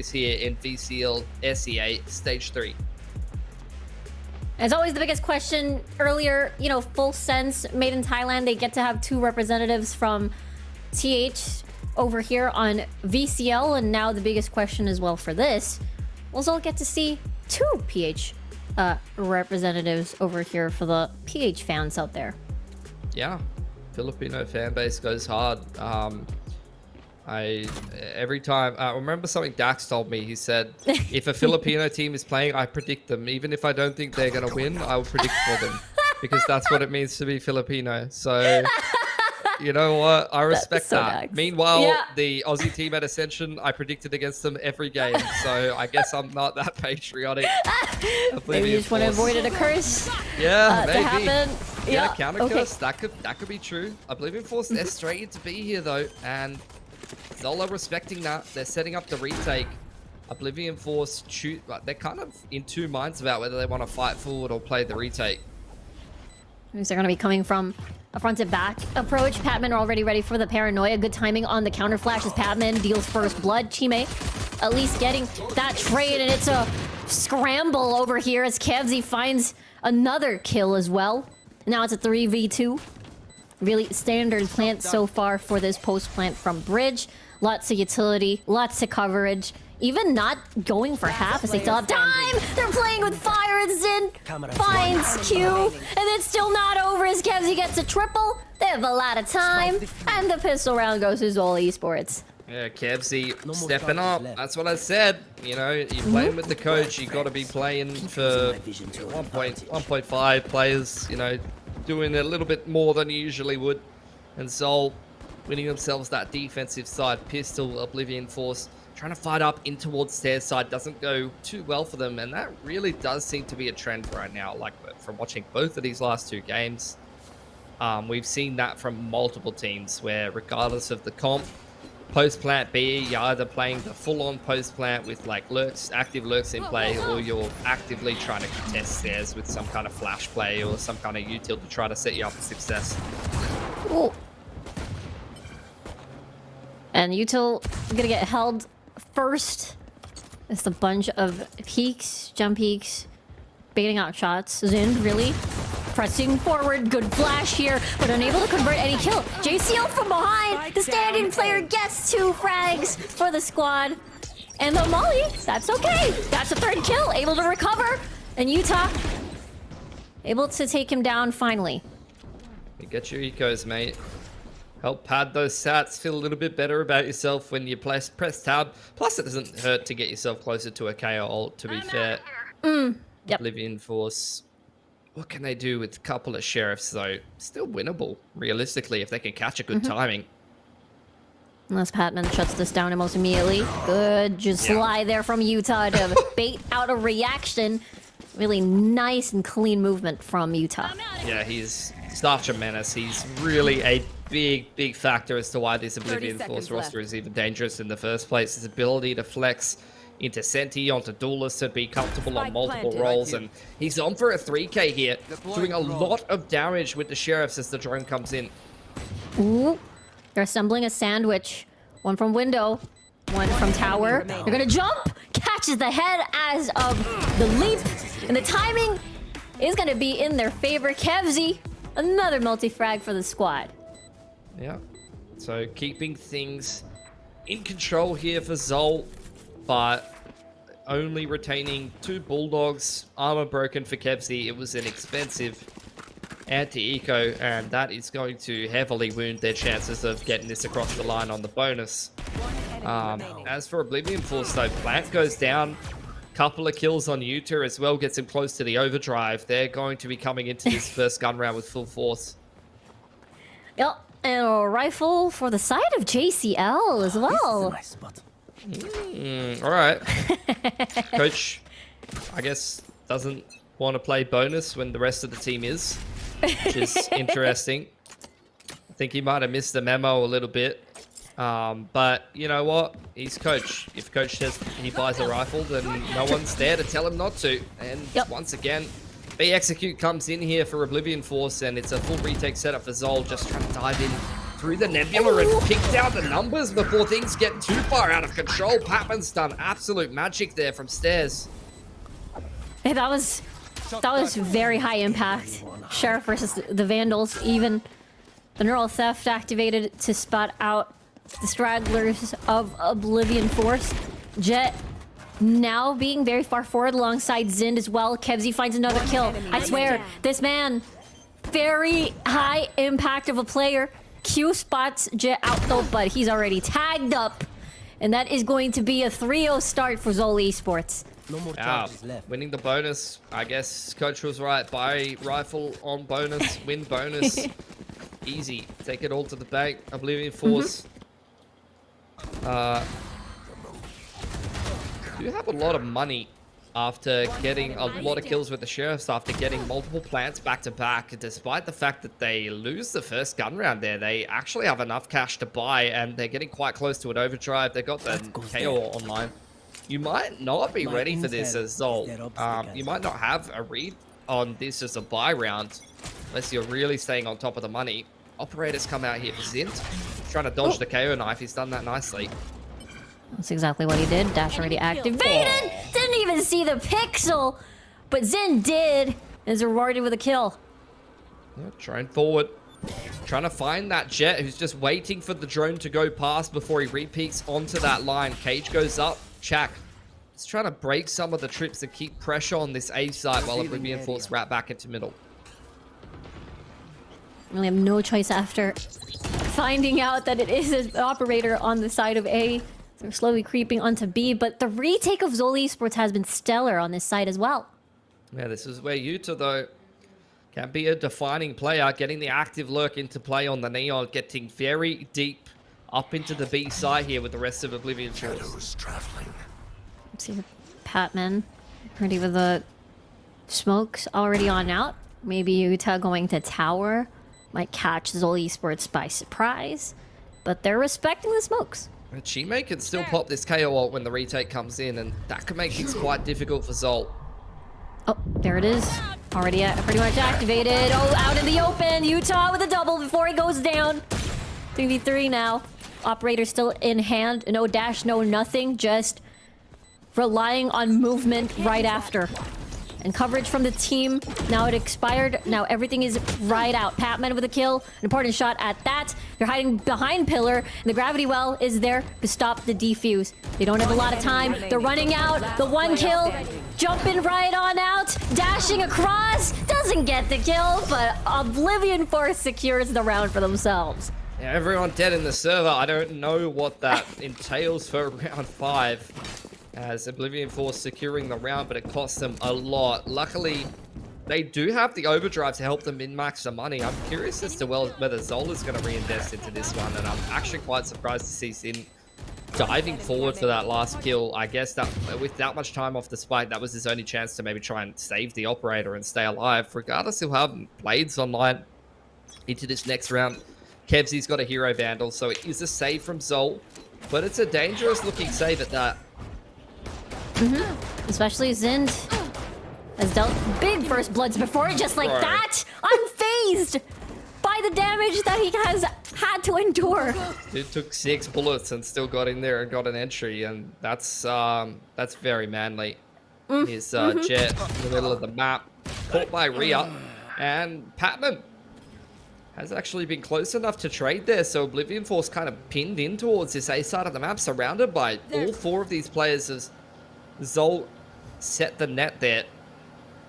victories here in VCL SEA Stage 3. As always, the biggest question earlier, you know, full sense, made in Thailand. They get to have 2 representatives from TH over here on VCL. And now the biggest question as well for this, we'll all get to see 2 PH representatives over here for the PH fans out there. Yeah, Filipino fan base goes hard. Every time I remember something Dax told me. He said, if a Filipino team is playing, I predict them. Even if I don't think they're gonna win, I will predict for them, because that's what it means to be Filipino. So you know what? I respect so that. Dax. Meanwhile, Yeah. the Aussie team at Ascension, I predicted against them every game. So I guess I'm not that patriotic. Maybe you just want to avoid it a curse. Yeah, maybe. To happen. Yeah, counter okay. curse. That could be true. Oblivion Force, they're straight to be here though, and ZOL are respecting that. They're setting up the retake. Oblivion Force shoot. They're kind of in 2 minds about whether they want to fight forward or play the retake. They're going to be coming from a front to back approach. Patman are already ready for the paranoia. Good timing on the counter flash as Patman deals first blood. Chime at least getting that trade, and it's a scramble over here as Kevzi finds another kill as well. Now it's a 3v2. Really standard plant so far for this post plant from Bridge. Lots of utility, lots of coverage. Even not going for half as they still have time! They're playing with fire as Zin finds Q, and it's still not over as Kevzi gets a triple. They have a lot of time, and the pistol round goes to ZOL Esports. Yeah, Kevzi stepping up. That's what I said. You know, you're playing with the coach. You got to be playing for 1.5 players. You know, doing a little bit more than you usually would. And ZOL winning themselves that defensive side. Pistol, Oblivion Force trying to fight up in towards stairs side doesn't go too well for them, and that really does seem to be a trend right now. Like from watching both of these last 2 games, we've seen that from multiple teams where regardless of the comp, post plant B, you're either playing the full-on post plant with like lurks, active lurks in play, or you're actively trying to contest stairs with some kind of flash play or some kind of util to try to set you up for success. Ooh. And util gonna get held first. It's a bunch of peaks, jump peaks, baiting out shots. Zin really pressing forward. Good flash here, but unable to convert any kill. JCL from behind. The standing player gets 2 frags for the squad. And the Molly, that's okay. That's a 3rd kill, able to recover. And Utah able to take him down finally. You get your ecos, mate. Help pad those sats, feel a little bit better about yourself when you press tab. Plus, it doesn't hurt to get yourself closer to a KO ult, to be fair. Yep. Oblivion Force, what can they do with a couple of sheriffs, though? Still winnable, realistically, if they can catch a good timing. Unless Patman shuts this down almost immediately. Good, just lie there from Utah to bait out a reaction. Really nice and clean movement from Utah. Yeah, he's such a menace. He's really a big factor as to why this Oblivion Force roster is even dangerous in the first place. His ability to flex into Senti, onto duelists, and be comfortable on multiple roles. And he's on for a 3k here, doing a lot of damage with the sheriffs as the drone comes in. Ooh, they're assembling a sandwich. One from window, one from tower. They're gonna jump, catches the head as of the leap, and the timing is gonna be in their favor. Kevzi, another multi-frag for the squad. Yeah, so keeping things in control here for ZOL, but only retaining 2 bulldogs. Armor broken for Kevzi. It was an expensive anti-eco, and that is going to heavily wound their chances of getting this across the line on the bonus. As for Oblivion Force, though, plant goes down. Couple of kills on Utah as well, gets him close to the overdrive. They're going to be coming into this first gun round with full force. Yep, and a rifle for the side of JCL as well. All right. Coach, I guess, doesn't want to play bonus when the rest of the team is, which is interesting. I think he might have missed the memo a little bit. But you know what? He's coach. If coach says he buys a rifle, then no one's there to tell him not to. And once again, B Execute comes in here for Oblivion Force, and it's a full retake setup for ZOL, just trying to dive in through the nebula and pick down the numbers before things get too far out of control. Patman's done absolute magic there from stairs. Hey, that was very high impact. Sheriff versus the Vandals. Even the neural theft activated to spot out the stragglers of Oblivion Force. Jet now being very far forward alongside Zind as well. Kevzi finds another kill. I swear, this man, very high impact of a player. Q spots Jet out though, but he's already tagged up. And that is going to be a 3-0 start for ZOL Esports. No more charges left. Winning the bonus. I guess coach was right. Buy rifle on bonus, win bonus. Easy. Take it all to the bank. Oblivion Force. Do have a lot of money after getting a lot of kills with the sheriffs, after getting multiple plants back to back. Despite the fact that they lose the first gun round there, they actually have enough cash to buy, and they're getting quite close to an overdrive. They got the KO online. You might not be ready for this as ZOL. You might not have a read on this as a buy round, unless you're really staying on top of the money. Operators come out here for Zint, trying to dodge the KO knife. He's done that nicely. That's exactly what he did. Dash already activated. Didn't even see the pixel, but Zin did. And is rewarded with a kill. Yeah, drone forward. Trying to find that Jet who's just waiting for the drone to go past before he repeats onto that line. Cage goes up. Chak is trying to break some of the trips and keep pressure on this A site while Oblivion Force wrap back into middle. Really have no choice after finding out that it is an operator on the side of A. They're slowly creeping onto B, but the retake of ZOL Esports has been stellar on this side as well. Yeah, this is where Yuta, though, can be a defining player, getting the active lurk into play on the Neon, getting very deep up into the B side here with the rest of Oblivion Force. Let's see, Patman ready with the smokes already on out. Maybe Yuta going to tower might catch ZOL Esports by surprise, but they're respecting the smokes. Chime can still pop this KO ult when the retake comes in, and that can make things quite difficult for ZOL. Oh, there it is. Already pretty much activated. Oh, out in the open. Utah with a double before he goes down. 3v3 now. Operator still in hand. No dash, no nothing. Just relying on movement right after. And coverage from the team. Now it expired. Now everything is right out. Patman with a kill. An important shot at that. They're hiding behind pillar. And the gravity well is there to stop the defuse. They don't have a lot of time. They're running out. The one kill. Jumping right on out. Dashing across. Doesn't get the kill. But Oblivion Force secures the round for themselves. Yeah, everyone dead in the server. I don't know what that entails for round 5. As Oblivion Force securing the round, but it costs them a lot. Luckily, they do have the overdrive to help them min-max the money. I'm curious as to whether ZOL is going to reinvest into this one, and I'm actually quite surprised to see Sin diving forward for that last kill. I guess that with that much time off the spike, that was his only chance to maybe try and save the operator and stay alive. Regardless, he'll have blades online into this next round. Kevzi's got a hero vandal, so it is a save from ZOL, but it's a dangerous looking save at that. Especially Zind has dealt big first bloods before, just like that, unfazed by the damage that he has had to endure. Dude took 6 bullets and still got in there and got an entry, and that's very manly. His Jet in the middle of the map, caught by Rhea, and Patman has actually been close enough to trade there, so Oblivion Force kind of pinned in towards this A side of the map, surrounded by all 4 of these players as ZOL set the net there.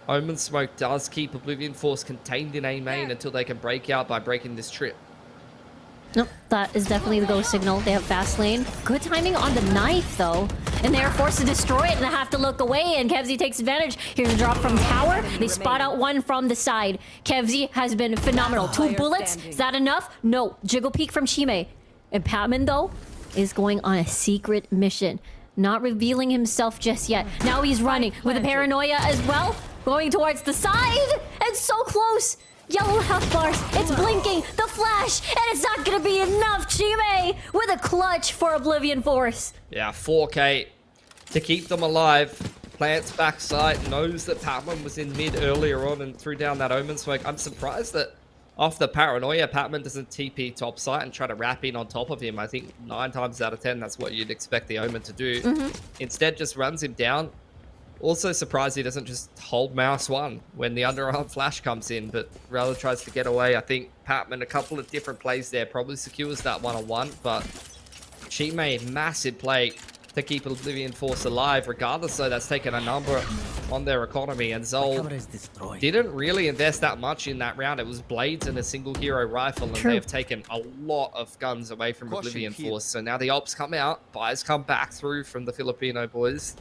Omen Smoke does keep Oblivion Force contained in A main until they can break out by breaking this trip. Nope, that is definitely the go signal. They have fast lane. Good timing on the knife, though. And they're forced to destroy it and have to look away, and Kevzi takes advantage. Here's a drop from tower. They spot out one from the side. Kevzi has been phenomenal. 2 bullets. Is that enough? No. Jiggle peek from Chime. And Patman, though, is going on a secret mission. Not revealing himself just yet. Now he's running with a paranoia as well. Going towards the side. And so close. Yellow health bars. It's blinking. The flash. And it's not going to be enough. Chime with a clutch for Oblivion Force. Yeah, 4K to keep them alive. Plants backside. Knows that Patman was in mid earlier on and threw down that Omen Smoke. I'm surprised that off the paranoia, Patman doesn't TP top site and try to wrap in on top of him. I think 9 times out of 10, that's what you'd expect the Omen to do. Instead, just runs him down. Also surprised he doesn't just hold mouse 1 when the underarm flash comes in, but rather tries to get away. I think Patman, a couple of different plays there, probably secures that one-on-one, but Chime, massive play to keep Oblivion Force alive. Regardless, though, that's taken a number on their economy, and ZOL didn't really invest that much in that round. It was blades and a single hero rifle, and they've taken a lot of guns away from Oblivion Force. So now the ops come out, buys come back through from the Filipino boys.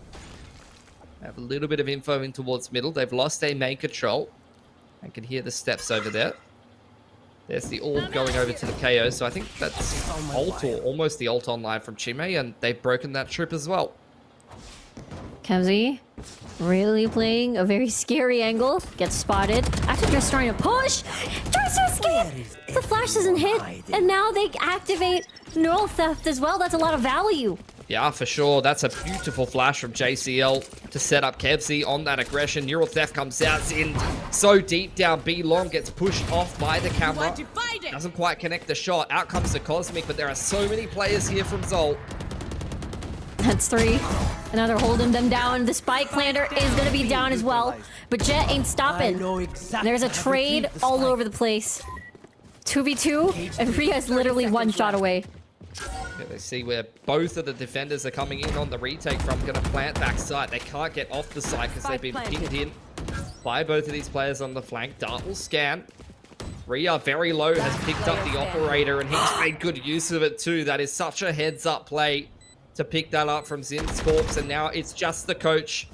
They have a little bit of info in towards middle. They've lost a main control. I can hear the steps over there. There's the orb going over to the KO, so I think that's ult or almost the ult online from Chime, and they've broken that trip as well. Kevzi really playing a very scary angle. Gets spotted. Actually just trying to push. Tries to escape. The flash doesn't hit, and now they activate neural theft as well. That's a lot of value. Yeah, for sure. That's a beautiful flash from JCL to set up Kevzi on that aggression. Neural Theft comes out, in so deep down B long, gets pushed off by the camera. Doesn't quite connect the shot. Out comes the Cosmic, but there are so many players here from ZOL. That's 3. And now they're holding them down. The spike planter is going to be down as well. But Jet ain't stopping. There's a trade all over the place. 2v2, and Rhea's literally 1 shot away. Yeah, they see where both of the defenders are coming in on the retake from. Going to plant back side. They can't get off the side because they've been pinned in by both of these players on the flank. Dart will scan. Rhea, very low, has picked up the operator, and he's made good use of it too. That is such a heads-up play to pick that up from Zim's corpse, and now it's just the coach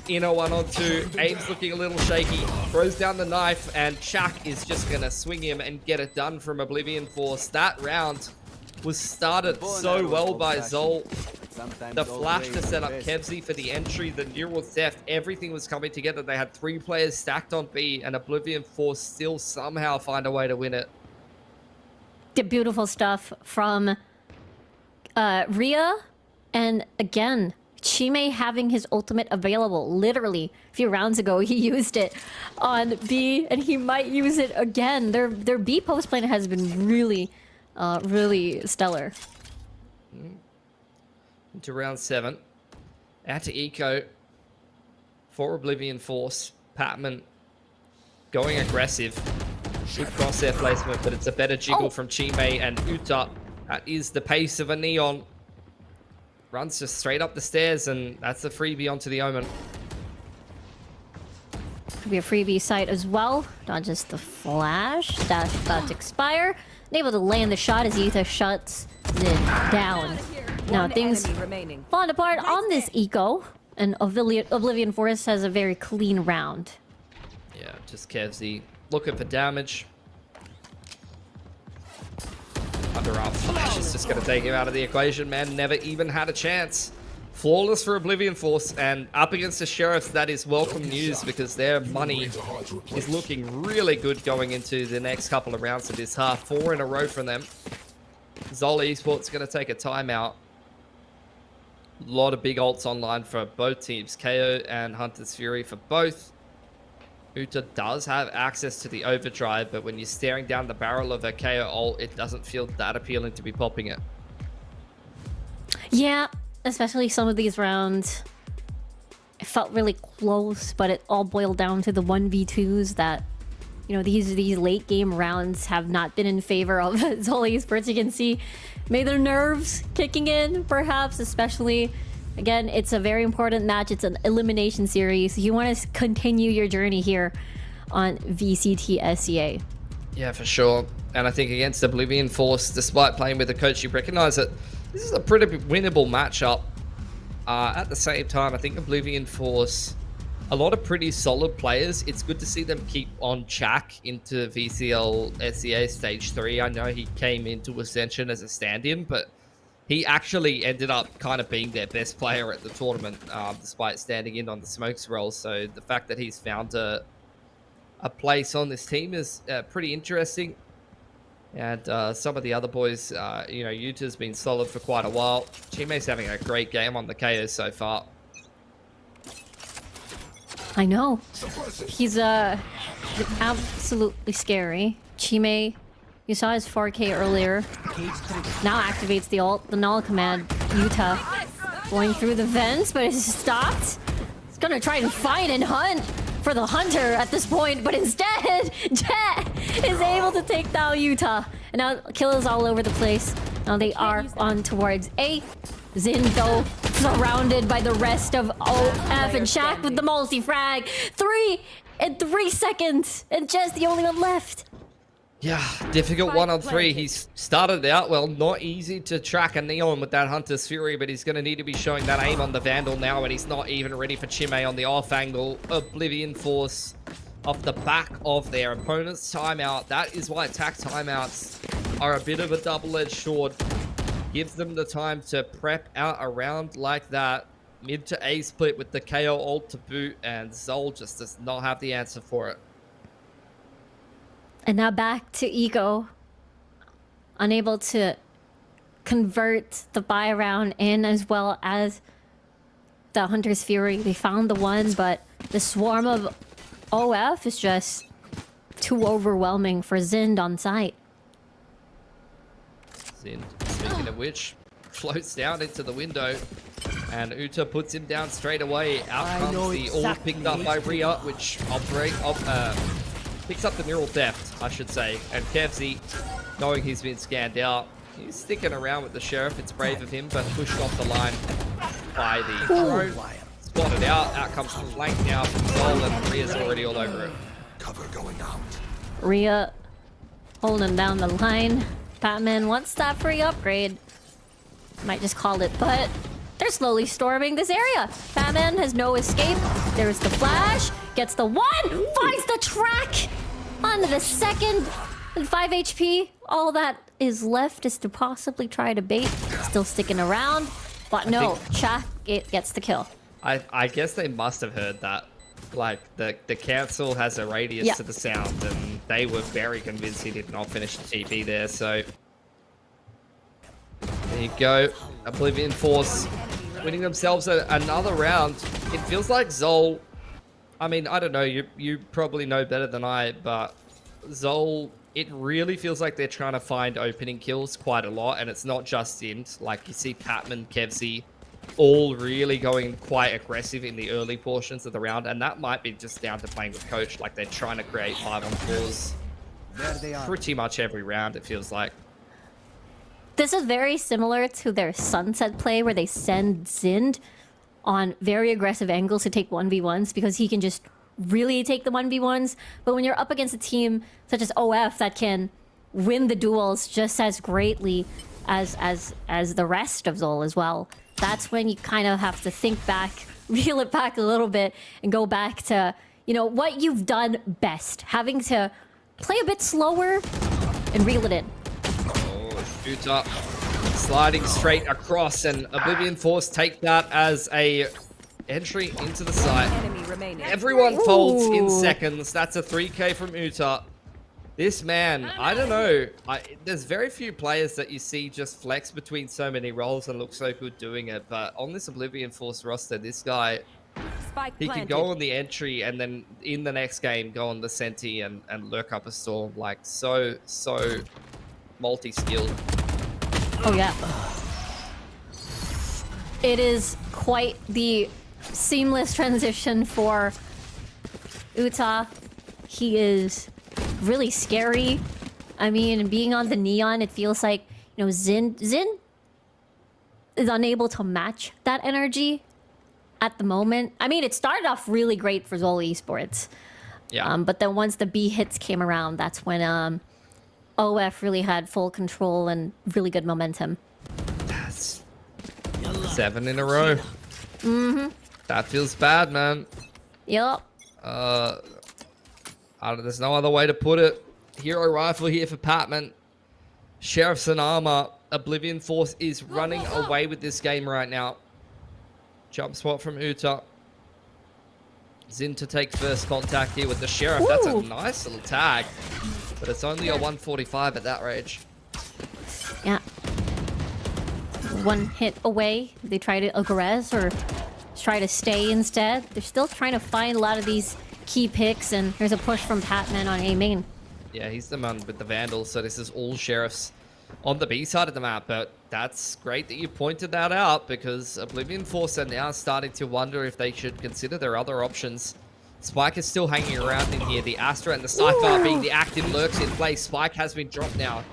in a 1-on-2. Aim's looking a little shaky. Throws down the knife, and Shaq is just going to swing him and get it done from Oblivion Force. That round was started so well by ZOL. The flash to set up Kevzi for the entry, the neural theft, everything was coming together. They had 3 players stacked on B, and Oblivion Force still somehow find a way to win it. The beautiful stuff from Rhea, and again, Chime having his ultimate available. Literally, a few rounds ago, he used it on B, and he might use it again. Their B post plan has been really stellar. Into round 7. Out to Eco for Oblivion Force. Patman going aggressive. Good crosshair placement, but it's a better jiggle from Chime and Uta. That is the pace of a Neon. Runs just straight up the stairs, and that's a freebie onto the Omen. Could be a freebie site as well. Not just the flash. That's about to expire. Able to land the shot as Uta shuts it down. Now things falling apart on this eco, and Oblivion Force has a very clean round. Yeah, just Kevzi looking for damage. Underarm flash is just going to take him out of the equation, man. Never even had a chance. Flawless for Oblivion Force, and up against the Sheriffs, that is welcome news because their money is looking really good going into the next couple of rounds of this half. 4 in a row from them. ZOL Esports going to take a timeout. A lot of big ults online for both teams, KO and Hunter's Fury for both. Uta does have access to the overdrive, but when you're staring down the barrel of a KO ult, it doesn't feel that appealing to be popping it. Yeah, especially some of these rounds. It felt really close, but it all boiled down to the 1v2s that, you know, these late game rounds have not been in favor of ZOL Esports. You can see maybe their nerves kicking in, perhaps, especially. Again, it's a very important match. It's an elimination series. You want to continue your journey here on VCT SEA. Yeah, for sure. And I think against Oblivion Force, despite playing with the coach, you recognize that this is a pretty winnable matchup. At the same time, I think Oblivion Force, a lot of pretty solid players. It's good to see them keep on track into VCL SEA Stage 3. I know he came into Ascension as a stand-in, but he actually ended up kind of being their best player at the tournament, despite standing in on the smokes role. So the fact that he's found a place on this team is pretty interesting. And some of the other boys, you know, Uta's been solid for quite a while. Chime's having a great game on the KO so far. I know. He's absolutely scary. Chime, you saw his 4K earlier. Now activates the ult, the null command. Utah going through the vents, but it's stopped. He's gonna try to find and hunt for the hunter at this point, but instead, Jet is able to take down Utah. And now kills all over the place. Now they are on towards A. Zin, though, surrounded by the rest of OF and Shaq with the multi-frag. 3 in 3 seconds, and Jet's the only one left. Yeah, difficult 1-on-3. He's started out well, not easy to track a Neon with that Hunter's Fury, but he's going to need to be showing that aim on the Vandal now, and he's not even ready for Chime on the off angle. Oblivion Force off the back of their opponent's timeout. That is why attack timeouts are a bit of a double-edged sword. Gives them the time to prep out a round like that. Mid to A split with the KO ult to boot, and ZOL just does not have the answer for it. And now back to Ego. Unable to convert the buy round in as well as the Hunter's Fury. They found the one, but the swarm of OF is just too overwhelming for Zind on site. Zind, speaking of which, floats down into the window, and Uta puts him down straight away. Out comes the ult picked up by Rhea, which picks up the neural theft, I should say. And Kevzy, knowing he's been scanned out, he's sticking around with the Sheriff. It's brave of him, but pushed off the line by the drone. Spotted out comes the flank now from ZOL, and Rhea's already all over it. Cover going out. Rhea holding down the line. Batman wants that free upgrade. Might just call it, but they're slowly storming this area. Batman has no escape. There's the flash. Gets the one. Finds the track. Onto the second. And 5 HP. All that is left is to possibly try to bait. Still sticking around. But no, Shaq gets the kill. I guess they must have heard that. Like, the cancel has a radius to the sound, and they were very convinced he did not finish the TP there, so... There you go. Oblivion Force winning themselves another round. It feels like ZOL... I mean, I don't know, you probably know better than I, but ZOL, it really feels like they're trying to find opening kills quite a lot, and it's not just Int. Like, you see Patman, Kevzy, all really going quite aggressive in the early portions of the round, and that might be just down to playing with coach. Like, they're trying to create 5-on-4s pretty much every round, it feels like. This is very similar to their Sunset play where they send Zind on very aggressive angles to take 1v1s because he can just really take the 1v1s. But when you're up against a team such as OF that can win the duels just as greatly as the rest of ZOL as well, that's when you kind of have to think back, reel it back a little bit, and go back to, you know, what you've done best. Having to play a bit slower and reel it in. Oh, shoots up. Sliding straight across, and Oblivion Force take that as a entry into the site. Everyone folds in seconds. That's a 3K from Uta. This man, I don't know. There's very few players that you see just flex between so many roles and look so good doing it. But on this Oblivion Force roster, this guy, he can go on the entry and then in the next game go on the Senti and lurk up a storm. Like, so multi-skilled. Oh, yeah. It is quite the seamless transition for Uta. He is really scary. I mean, being on the Neon, it feels like, you know, Zin is unable to match that energy at the moment. I mean, it started off really great for ZOL Esports. Yeah. But then once the B hits came around, that's when OF really had full control and really good momentum. That's 7 in a row. Mm-hmm. That feels bad, man. Yup. There's no other way to put it. Hero rifle here for Patman. Sheriff's in armor. Oblivion Force is running away with this game right now. Jump spot from Uta. Zin to take first contact here with the Sheriff. Ooh. That's a nice little tag. But it's only a 145 at that range. Yeah. One hit away. They try to aggress or try to stay instead. They're still trying to find a lot of these key picks, and there's a push from Patman on A main. Yeah, he's the man with the Vandals, so this is all Sheriffs on the B side of the map. But that's great that you pointed that out, because Oblivion Force are now starting to wonder if they should consider their other options. Spike is still hanging around in here. The Astra and the Cypher being the active lurks in place. Spike has been dropped now.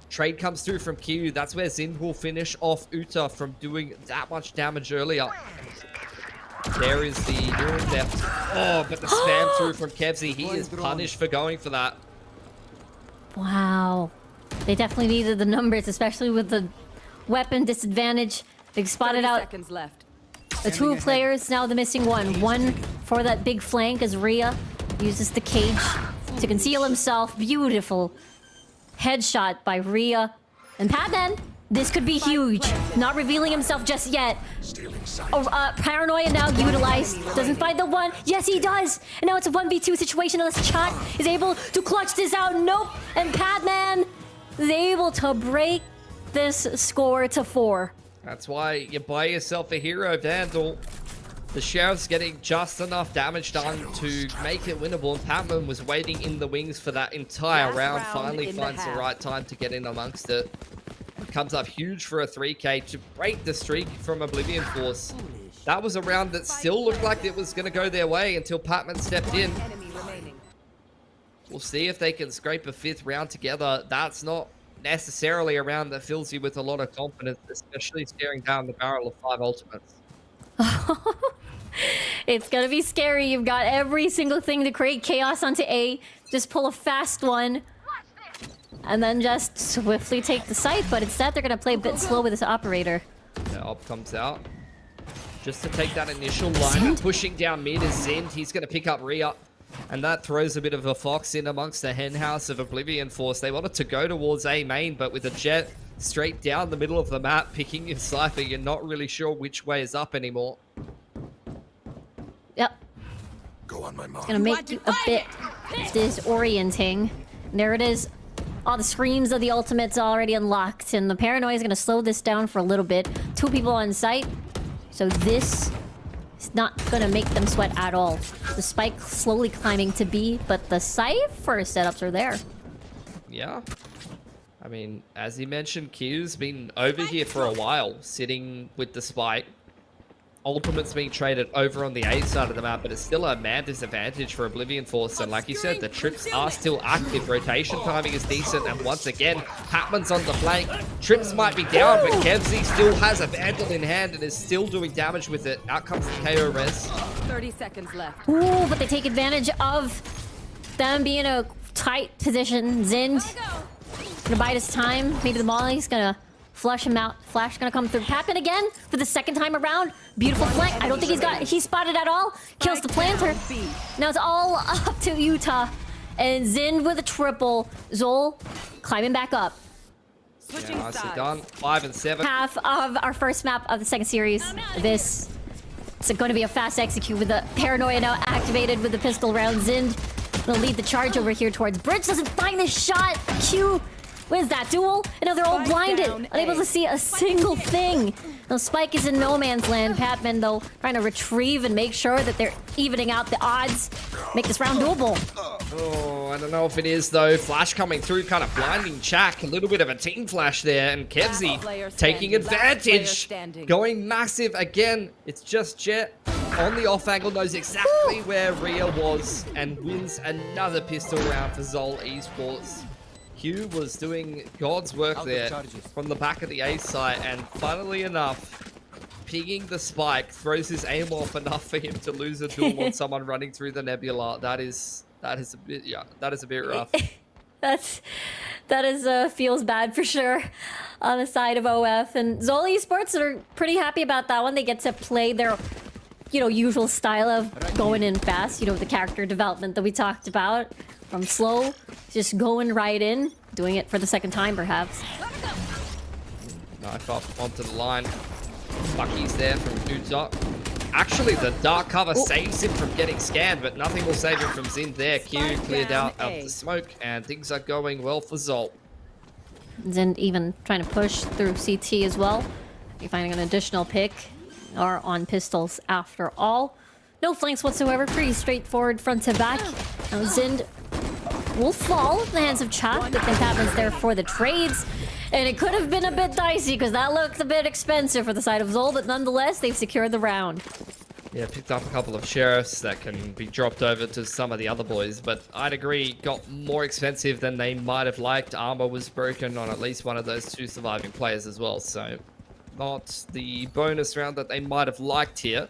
Trade comes through from Q. That's where Zind will finish off Uta from doing that much damage earlier. There is the Neural Theft. Oh, but the spam through from Kevzy. He is punished for going for that. Wow. They definitely needed the numbers, especially with the weapon disadvantage. They've spotted out seconds left. the two players, now the missing one. One for that big flank as Rhea uses the cage to conceal himself. Beautiful headshot by Rhea. And Padman, this could be huge. Not revealing himself just yet. Oh, Paranoia now utilized. Doesn't find the one. Yes, he does. And now it's a 1v2 situation unless Chat is able to clutch this out. Nope. And Padman is able to break this score to 4. That's why you buy yourself a hero, Vandal. The Sheriff's getting just enough damage done to make it winnable, and Patman was waiting in the wings for that entire round. Finally finds the right time to get in amongst it. Comes up huge for a 3K to break the streak from Oblivion Force. That was a round that still looked like it was going to go their way until Patman stepped in. We'll see if they can scrape a 5th round together. That's not necessarily a round that fills you with a lot of confidence, especially staring down the barrel of 5 ultimates. It's gonna be scary. You've got every single thing to create chaos onto A. Just pull a fast one. And then just swiftly take the site. But instead, they're gonna play a bit slow with this operator. The op comes out. Just to take that initial line. Pushing down mid is Zind. He's gonna pick up Rhea. And that throws a bit of a fox in amongst the henhouse of Oblivion Force. They wanted to go towards A main, but with a jet straight down the middle of the map, picking your Cypher, you're not really sure which way is up anymore. Yep. Go on, my mom. It's gonna make you a bit disorienting. There it is. All the screams of the ultimates already unlocked, and the Paranoia is gonna slow this down for a little bit. 2 people on site, so this is not gonna make them sweat at all. The spike slowly climbing to B, but the Cypher setups are there. Yeah. I mean, as he mentioned, Q's been over here for a while, sitting with the spike. Ultimate's being traded over on the A side of the map, but it's still a man disadvantage for Oblivion Force. And like you said, the trips are still active. Rotation timing is decent. And once again, Patman's on the flank. Trips might be down, but Kevzy still has a Vandal in hand and is still doing damage with it. Out comes the KO res. 30 seconds left. Ooh, but they take advantage of them being in a tight position. Zind gonna bide his time. Maybe the Molly's gonna flush him out. Flash gonna come through. Patman again for the 2nd time around. Beautiful flank. I don't think he's spotted at all. Kills the planter. Now it's all up to Utah. And Zind with a triple. ZOL climbing back up. Yeah, nicely done. 5 and 7. Half of our first map of the 2nd series. This is going to be a fast execute with the Paranoia now activated with the pistol round. Zind gonna lead the charge over here towards Bridge. Doesn't find the shot. Q. What is that? Duel? And now they're all blinded. Unable to see a single thing. Now Spike is in no man's land. Patman, though, trying to retrieve and make sure that they're evening out the odds. Make this round doable. Oh, I don't know if it is, though. Flash coming through, kind of blinding Chak. A little bit of a team flash there. And Kevzy taking advantage. Going massive again. It's just Jet on the off angle. Knows exactly where Rhea was. And wins another pistol round for ZOL Esports. Q was doing God's work there from the back of the A site, and funnily enough, pinging the spike throws his aim off enough for him to lose a duel on someone running through the nebula. That is a bit rough. That feels bad for sure on the side of OF, and ZOL Esports are pretty happy about that one. They get to play their usual style of going in fast, the character development that we talked about. From slow, just going right in, doing it for the 2nd time, perhaps. Knife up onto the line. Bucky's there from Uta. Actually, the dark cover saves him from getting scanned, but nothing will save him from Zind there. Q cleared out of the smoke, and things are going well for ZOL. Zind even trying to push through CT as well. You're finding an additional pick, or on pistols after all. No flanks whatsoever, pretty straightforward front to back. Now Zind will fall in the hands of Chak. Good thing Patman's there for the trades. And it could have been a bit dicey because that looked a bit expensive for the side of ZOL, but nonetheless, they've secured the round. Yeah, picked up a couple of sheriffs that can be dropped over to some of the other boys, but I'd agree, got more expensive than they might have liked. Armor was broken on at least one of those 2 surviving players as well, so not the bonus round that they might have liked here.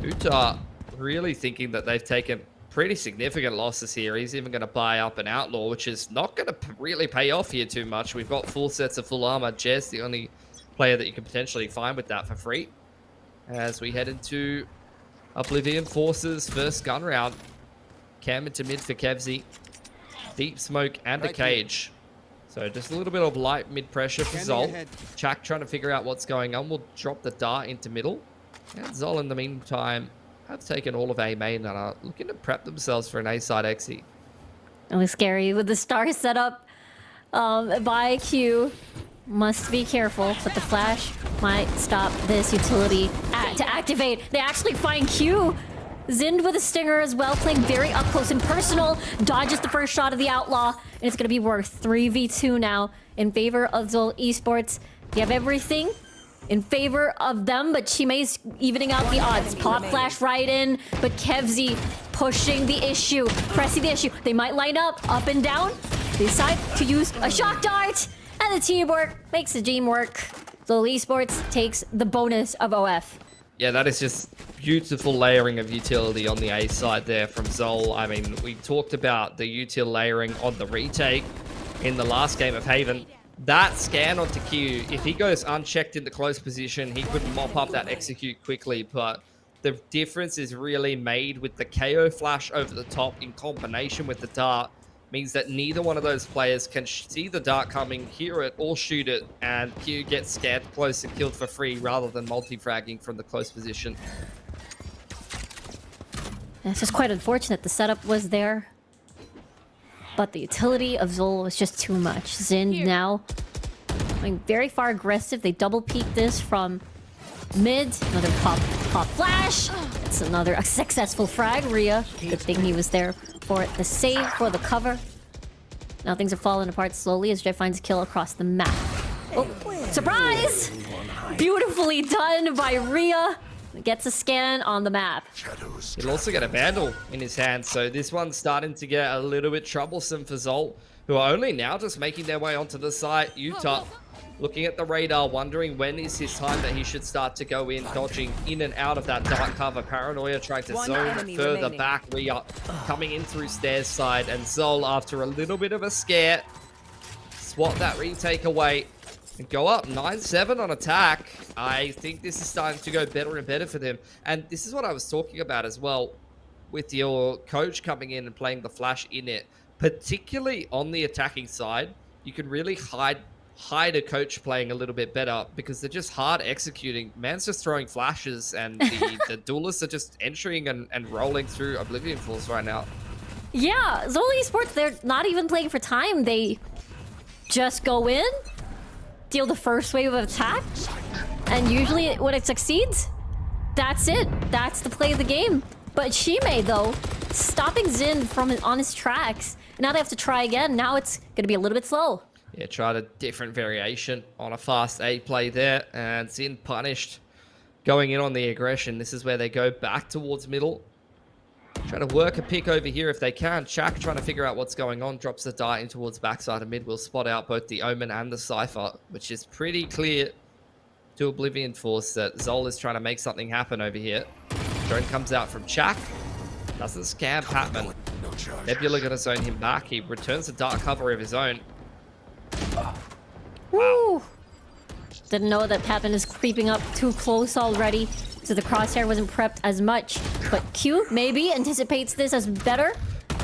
Utah really thinking that they've taken pretty significant losses here. He's even going to buy up an outlaw, which is not going to really pay off here too much. We've got full sets of full armor. Jez, the only player that you can potentially find with that for free. As we head into Oblivion Forces first gun round. Cam into mid for Kevzy. Deep smoke and a cage. So just a little bit of light mid pressure for ZOL. Chak trying to figure out what's going on. We'll drop the dart into middle. And ZOL in the meantime have taken all of A main and are looking to prep themselves for an A side exit. It was scary with the star setup by Q. Must be careful, but the flash might stop this utility to activate. They actually find Q. Zind with a stinger as well, playing very up close and personal. Dodges the first shot of the outlaw, and it's going to be worth 3v2 now in favor of ZOL Esports. They have everything in favor of them, but Chime's evening out the odds. Pop flash right in, but Kevzy pushing the issue, pressing the issue. They might line up and down. They decide to use a shock dart. And the teamwork makes the dream work. ZOL Esports takes the bonus of OF. Yeah, that is just beautiful layering of utility on the A side there from ZOL. I mean, we talked about the util layering on the retake in the last game of Haven. That scan onto Q, if he goes unchecked in the close position, he could mop up that execute quickly, but the difference is really made with the KO flash over the top in combination with the dart. Means that neither one of those players can see the dart coming, hear it, or shoot it, and Q gets scared close and killed for free rather than multi-fragging from the close position. And it's just quite unfortunate. The setup was there, but the utility of ZOL was just too much. Zind now going very far aggressive. They double peek this from mid. Another pop flash. It's another successful frag. Rhea, good thing he was there for the save, for the cover. Now things are falling apart slowly as Jay finds a kill across the map. Oh, surprise! Beautifully done by Rhea. Gets a scan on the map. He'll also get a Vandal in his hand, so this one's starting to get a little bit troublesome for ZOL, who are only now just making their way onto the site. Utah looking at the radar, wondering when is his time that he should start to go in, dodging in and out of that dark cover. Paranoia trying to zone further back. Rhea coming in through stairs side, and ZOL, after a little bit of a scare, swat that retake away and go up 9-7 on attack. I think this is starting to go better and better for them. And this is what I was talking about as well, with your coach coming in and playing the flash in it, particularly on the attacking side. You can really hide a coach playing a little bit better because they're just hard executing. Man's just throwing flashes, and the duelists are just entering and rolling through Oblivion Falls right now. Yeah, ZOL Esports, they're not even playing for time. They just go in, deal the first wave of attack, and usually when it succeeds, that's it. That's the play of the game. But Chime, though, stopping Zind from on his tracks. Now they have to try again. Now it's going to be a little bit slow. Yeah, tried a different variation on a fast A play there, and Zind punished going in on the aggression. This is where they go back towards middle. Try to work a pick over here if they can. Chak trying to figure out what's going on. Drops the dart in towards backside of mid. Will spot out both the Omen and the Cypher, which is pretty clear to Oblivion Force that ZOL is trying to make something happen over here. Drone comes out from Chak. Doesn't scam Patman. Nebula going to zone him back. He returns the dark cover of his own. Woo! Didn't know that Patman is creeping up too close already, so the crosshair wasn't prepped as much. But Q maybe anticipates this as better,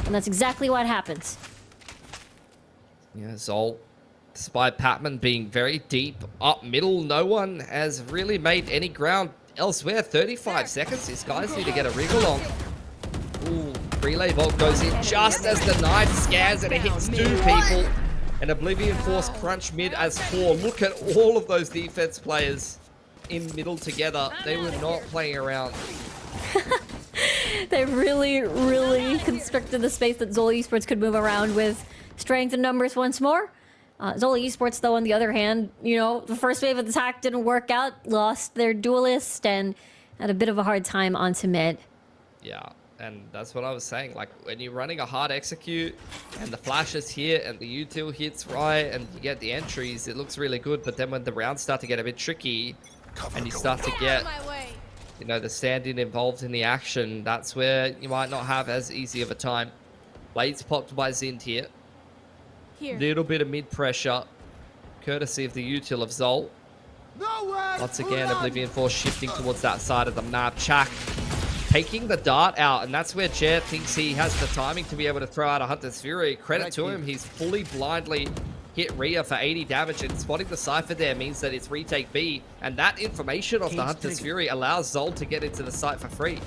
and that's exactly what happens. Yeah, ZOL, despite Patman being very deep up middle, no one has really made any ground elsewhere. 35 seconds. These guys need to get a wriggle on. Ooh, relay vault goes in just as the knife scans and it hits 2 people. And Oblivion Force crunch mid as 4. Look at all of those defense players in middle together. They were not playing around. They really, really constricted the space that ZOL Esports could move around with strength and numbers once more. ZOL Esports, though, on the other hand, you know, the first wave of attack didn't work out, lost their duelist, and had a bit of a hard time onto mid. Yeah, and that's what I was saying. Like, when you're running a hard execute, and the flashes hit, and the util hits right, and you get the entries, it looks really good. But then when the rounds start to get a bit tricky, and you start to get, you know, the stand-in involved in the action, that's where you might not have as easy of a time. Blades popped by Zind here. Little bit of mid-pressure, courtesy of the util of ZOL. Once again, Oblivion Force shifting towards that side of the map. Chak taking the dart out, and that's where Jet thinks he has the timing to be able to throw out a Hunter's Fury. Credit to him, he's fully blindly hit Rhea for 80 damage, and spotting the Cypher there means that it's retake B, and that information of the Hunter's Fury allows ZOL to get into the site for free.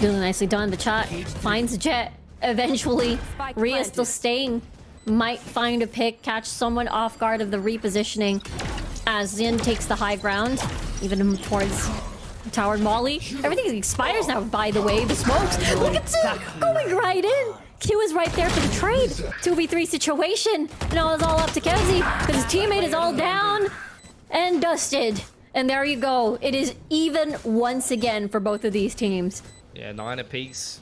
Really nicely done, but Chak finds Jet eventually. Rhea still staying. Might find a pick, catch someone off guard of the repositioning as Zind takes the high ground, even towards Tower Molly. Everything expires now, by the way. The smokes. Look at Zind going right in. Q is right there for the trade. 2v3 situation. Now it's all up to Kevzi because his teammate is all down and dusted. And there you go. It is even once again for both of these teams. Yeah, 9 apiece.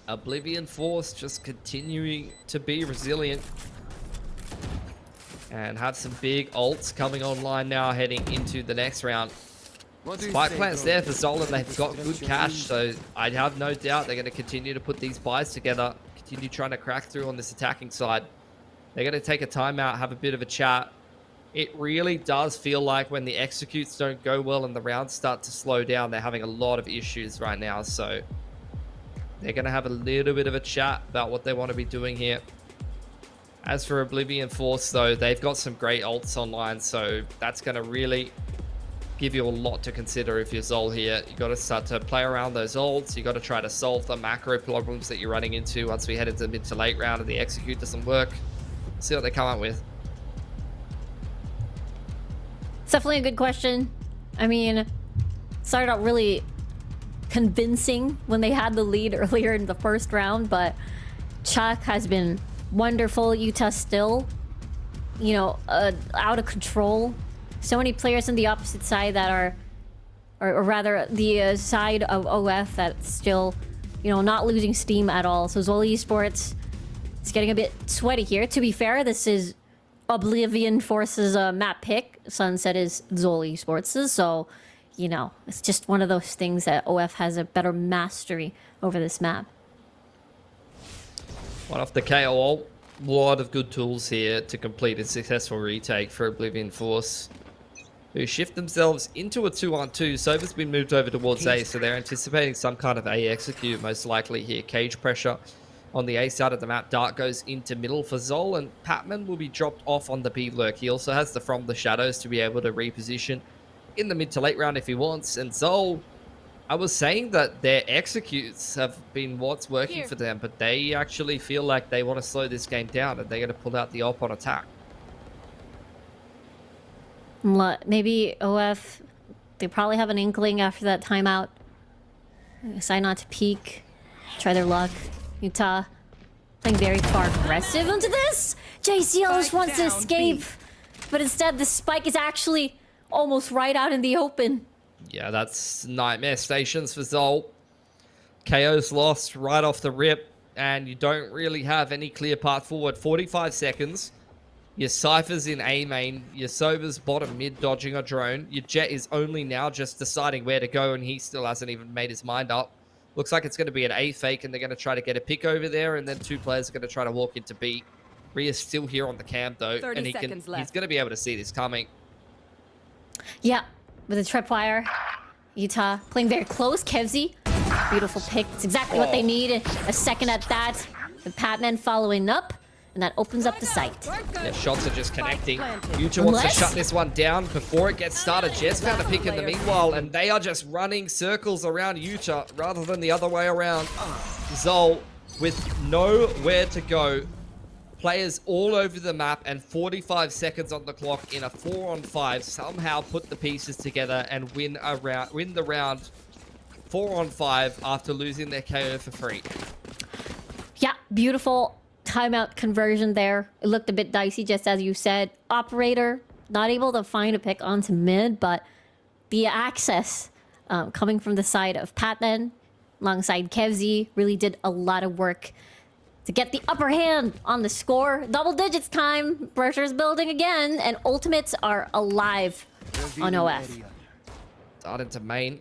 Oblivion Force just continuing to be resilient and have some big ults coming online now heading into the next round. Spike plants there for ZOL, and they've got good cash, so I have no doubt they're going to continue to put these buys together, continue trying to crack through on this attacking side. They're going to take a timeout, have a bit of a chat. It really does feel like when the executes don't go well and the rounds start to slow down, they're having a lot of issues right now, so they're going to have a little bit of a chat about what they want to be doing here. As for Oblivion Force, though, they've got some great ults online, so that's going to really give you a lot to consider if you're ZOL here. You got to start to play around those ults. You got to try to solve the macro problems that you're running into once we head into the mid to late round and the execute doesn't work. See what they come up with. It's definitely a good question. I mean, started out really convincing when they had the lead earlier in the first round, but Chak has been wonderful. Utah still, you know, out of control. So many players on the opposite side that are, or rather the side of OF that's still, you know, not losing steam at all. So ZOL Esports is getting a bit sweaty here. To be fair, this is Oblivion Force's map pick. Sunset is ZOL Esports', so you know, it's just one of those things that OF has a better mastery over this map. One off the KO ult. A lot of good tools here to complete a successful retake for Oblivion Force, who shift themselves into a 2-on-2. Sova's been moved over towards A, so they're anticipating some kind of A execute, most likely here. Cage pressure on the A side of the map. Dart goes into middle for ZOL, and Patman will be dropped off on the B lurk. He also has the From the Shadows to be able to reposition in the mid to late round if he wants. And ZOL, I was saying that their executes have been what's working for them, but they actually feel like they want to slow this game down and they're going to pull out the op on attack. Maybe OF, they probably have an inkling after that timeout. Decide not to peek, try their luck. Utah playing very far aggressive into this. JCL just wants to escape, but instead the spike is actually almost right out in the open. Yeah, that's nightmare stations for ZOL. KO's lost right off the rip, and you don't really have any clear path forward. 45 seconds. Your Cypher's in A main. Your Sova's bottom mid dodging a drone. Your Jet is only now just deciding where to go, and he still hasn't even made his mind up. Looks like it's going to be an A fake, and they're going to try to get a pick over there, and then two players are going to try to walk into B. Rhea's still here on the cam, though, and he's going to be able to see this coming. Yeah, with a tripwire. Utah playing very close. Kevzi, beautiful pick. It's exactly what they need. A second at that. The Patman following up, and that opens up the site. Yeah, shots are just connecting. Utah wants to shut this one down before it gets started. Jess found a pick in the meanwhile, and they are just running circles around Utah rather than the other way around. ZOL with nowhere to go. Players all over the map and 45 seconds on the clock in a 4-on-5 somehow put the pieces together and win the round 4-on-5 after losing their KO for free. Yeah, beautiful timeout conversion there. It looked a bit dicey, just as you said. Operator not able to find a pick onto mid, but the access coming from the side of Patman alongside Kevzi really did a lot of work to get the upper hand on the score. Double digits time. Pressure's building again, and ultimates are alive on OF. Dart into main.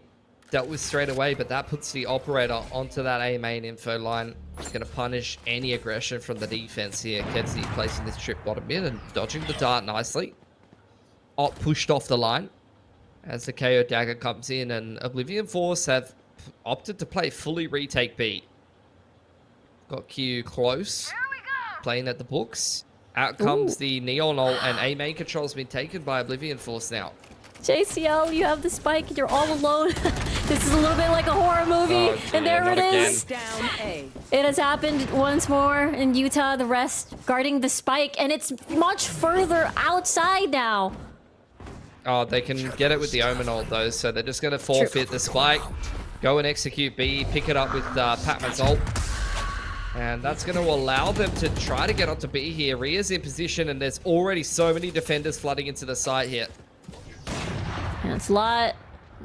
Dealt with straight away, but that puts the operator onto that A main info line. It's going to punish any aggression from the defense here. Kevzi placing this trip bottom mid and dodging the dart nicely. Op pushed off the line as the KO dagger comes in, and Oblivion Force have opted to play fully retake B. Got Q close, playing at the books. Out comes the Neon ult, and A main control's been taken by Oblivion Force now. JCL, you have the spike and you're all alone. This is a little bit like a horror movie. Oh, gee, and there it is. Down A. It has happened once more in Utah. The rest guarding the spike, and it's much further outside now. Oh, they can get it with the Omen ult though, so they're just going to forfeit the spike. Go and execute B, pick it up with Patman's ult. And that's going to allow them to try to get onto B here. Ria's in position, and there's already so many defenders flooding into the site here. And it's a lot.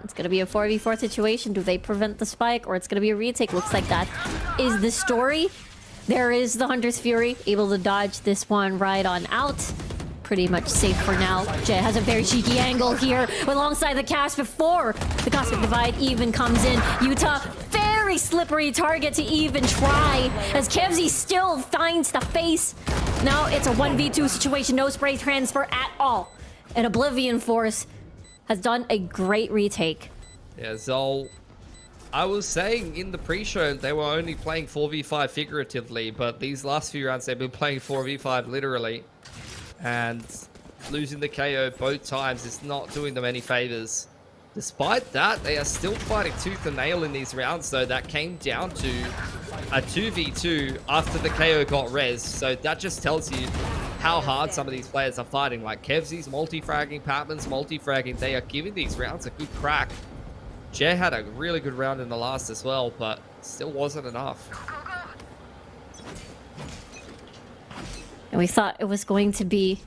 It's going to be a 4v4 situation. Do they prevent the spike, or it's going to be a retake? Looks like that is the story. There is the Hunter's Fury, able to dodge this one right on out. Pretty much safe for now. Jay has a very cheeky angle here alongside the cast before the Cosmic Divide even comes in. Utah, very slippery target to even try, as Kevzi still finds the face. Now it's a 1v2 situation, no spray transfer at all. And Oblivion Force has done a great retake. Yeah, ZOL. I was saying in the pre-show they were only playing 4v5 figuratively, but these last few rounds they've been playing 4v5 literally. And losing the KO both times is not doing them any favors. Despite that, they are still fighting tooth and nail in these rounds, though. That came down to a 2v2 after the KO got res. So that just tells you how hard some of these players are fighting. Like Kevzi's multi-fragging, Patman's multi-fragging. They are giving these rounds a good crack. Jay had a really good round in the last as well, but still wasn't enough. And we thought it was going to be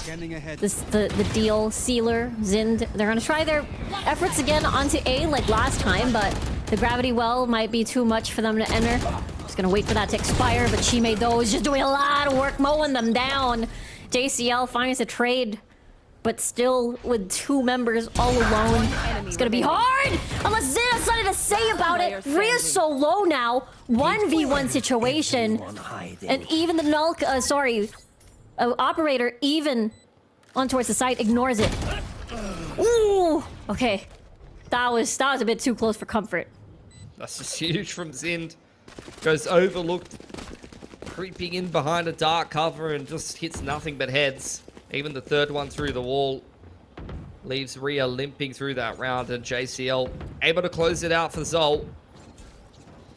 this, the deal sealer, Zind. They're going to try their efforts again onto A like last time, but the gravity well might be too much for them to enter. Just going to wait for that to expire, but Chime though is just doing a lot of work mowing them down. JCL finds a trade, but still with two members all alone. It's going to be hard unless Zin has something to say about it. Ria's so low now. 1v1 situation. And even the null, operator, even on towards the side, ignores it. Ooh, okay. That was a bit too close for comfort. That's just huge from Zind. Goes overlooked, creeping in behind a dark cover and just hits nothing but heads. Even the third one through the wall leaves Ria limping through that round, and JCL able to close it out for ZOL.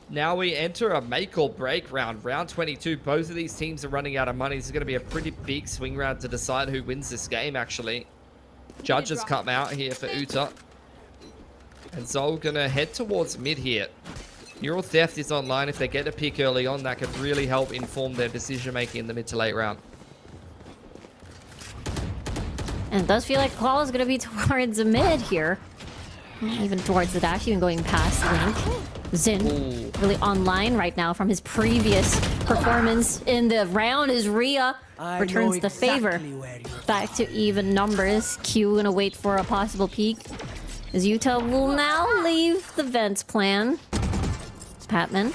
Now we enter a make or break round, round 22. Both of these teams are running out of money. This is going to be a pretty big swing round to decide who wins this game, actually. Judges come out here for Uta. And ZOL going to head towards mid here. Neural Theft is online. If they get a pick early on, that could really help inform their decision making in the mid to late round. And it does feel like Claw is going to be towards the mid here. Even towards the dash, even going past Link. Zin really online right now from his previous performance in the round as Ria returns the favor. Back to even numbers. Q gonna wait for a possible peek. As Utah will now leave the vents plan. Patman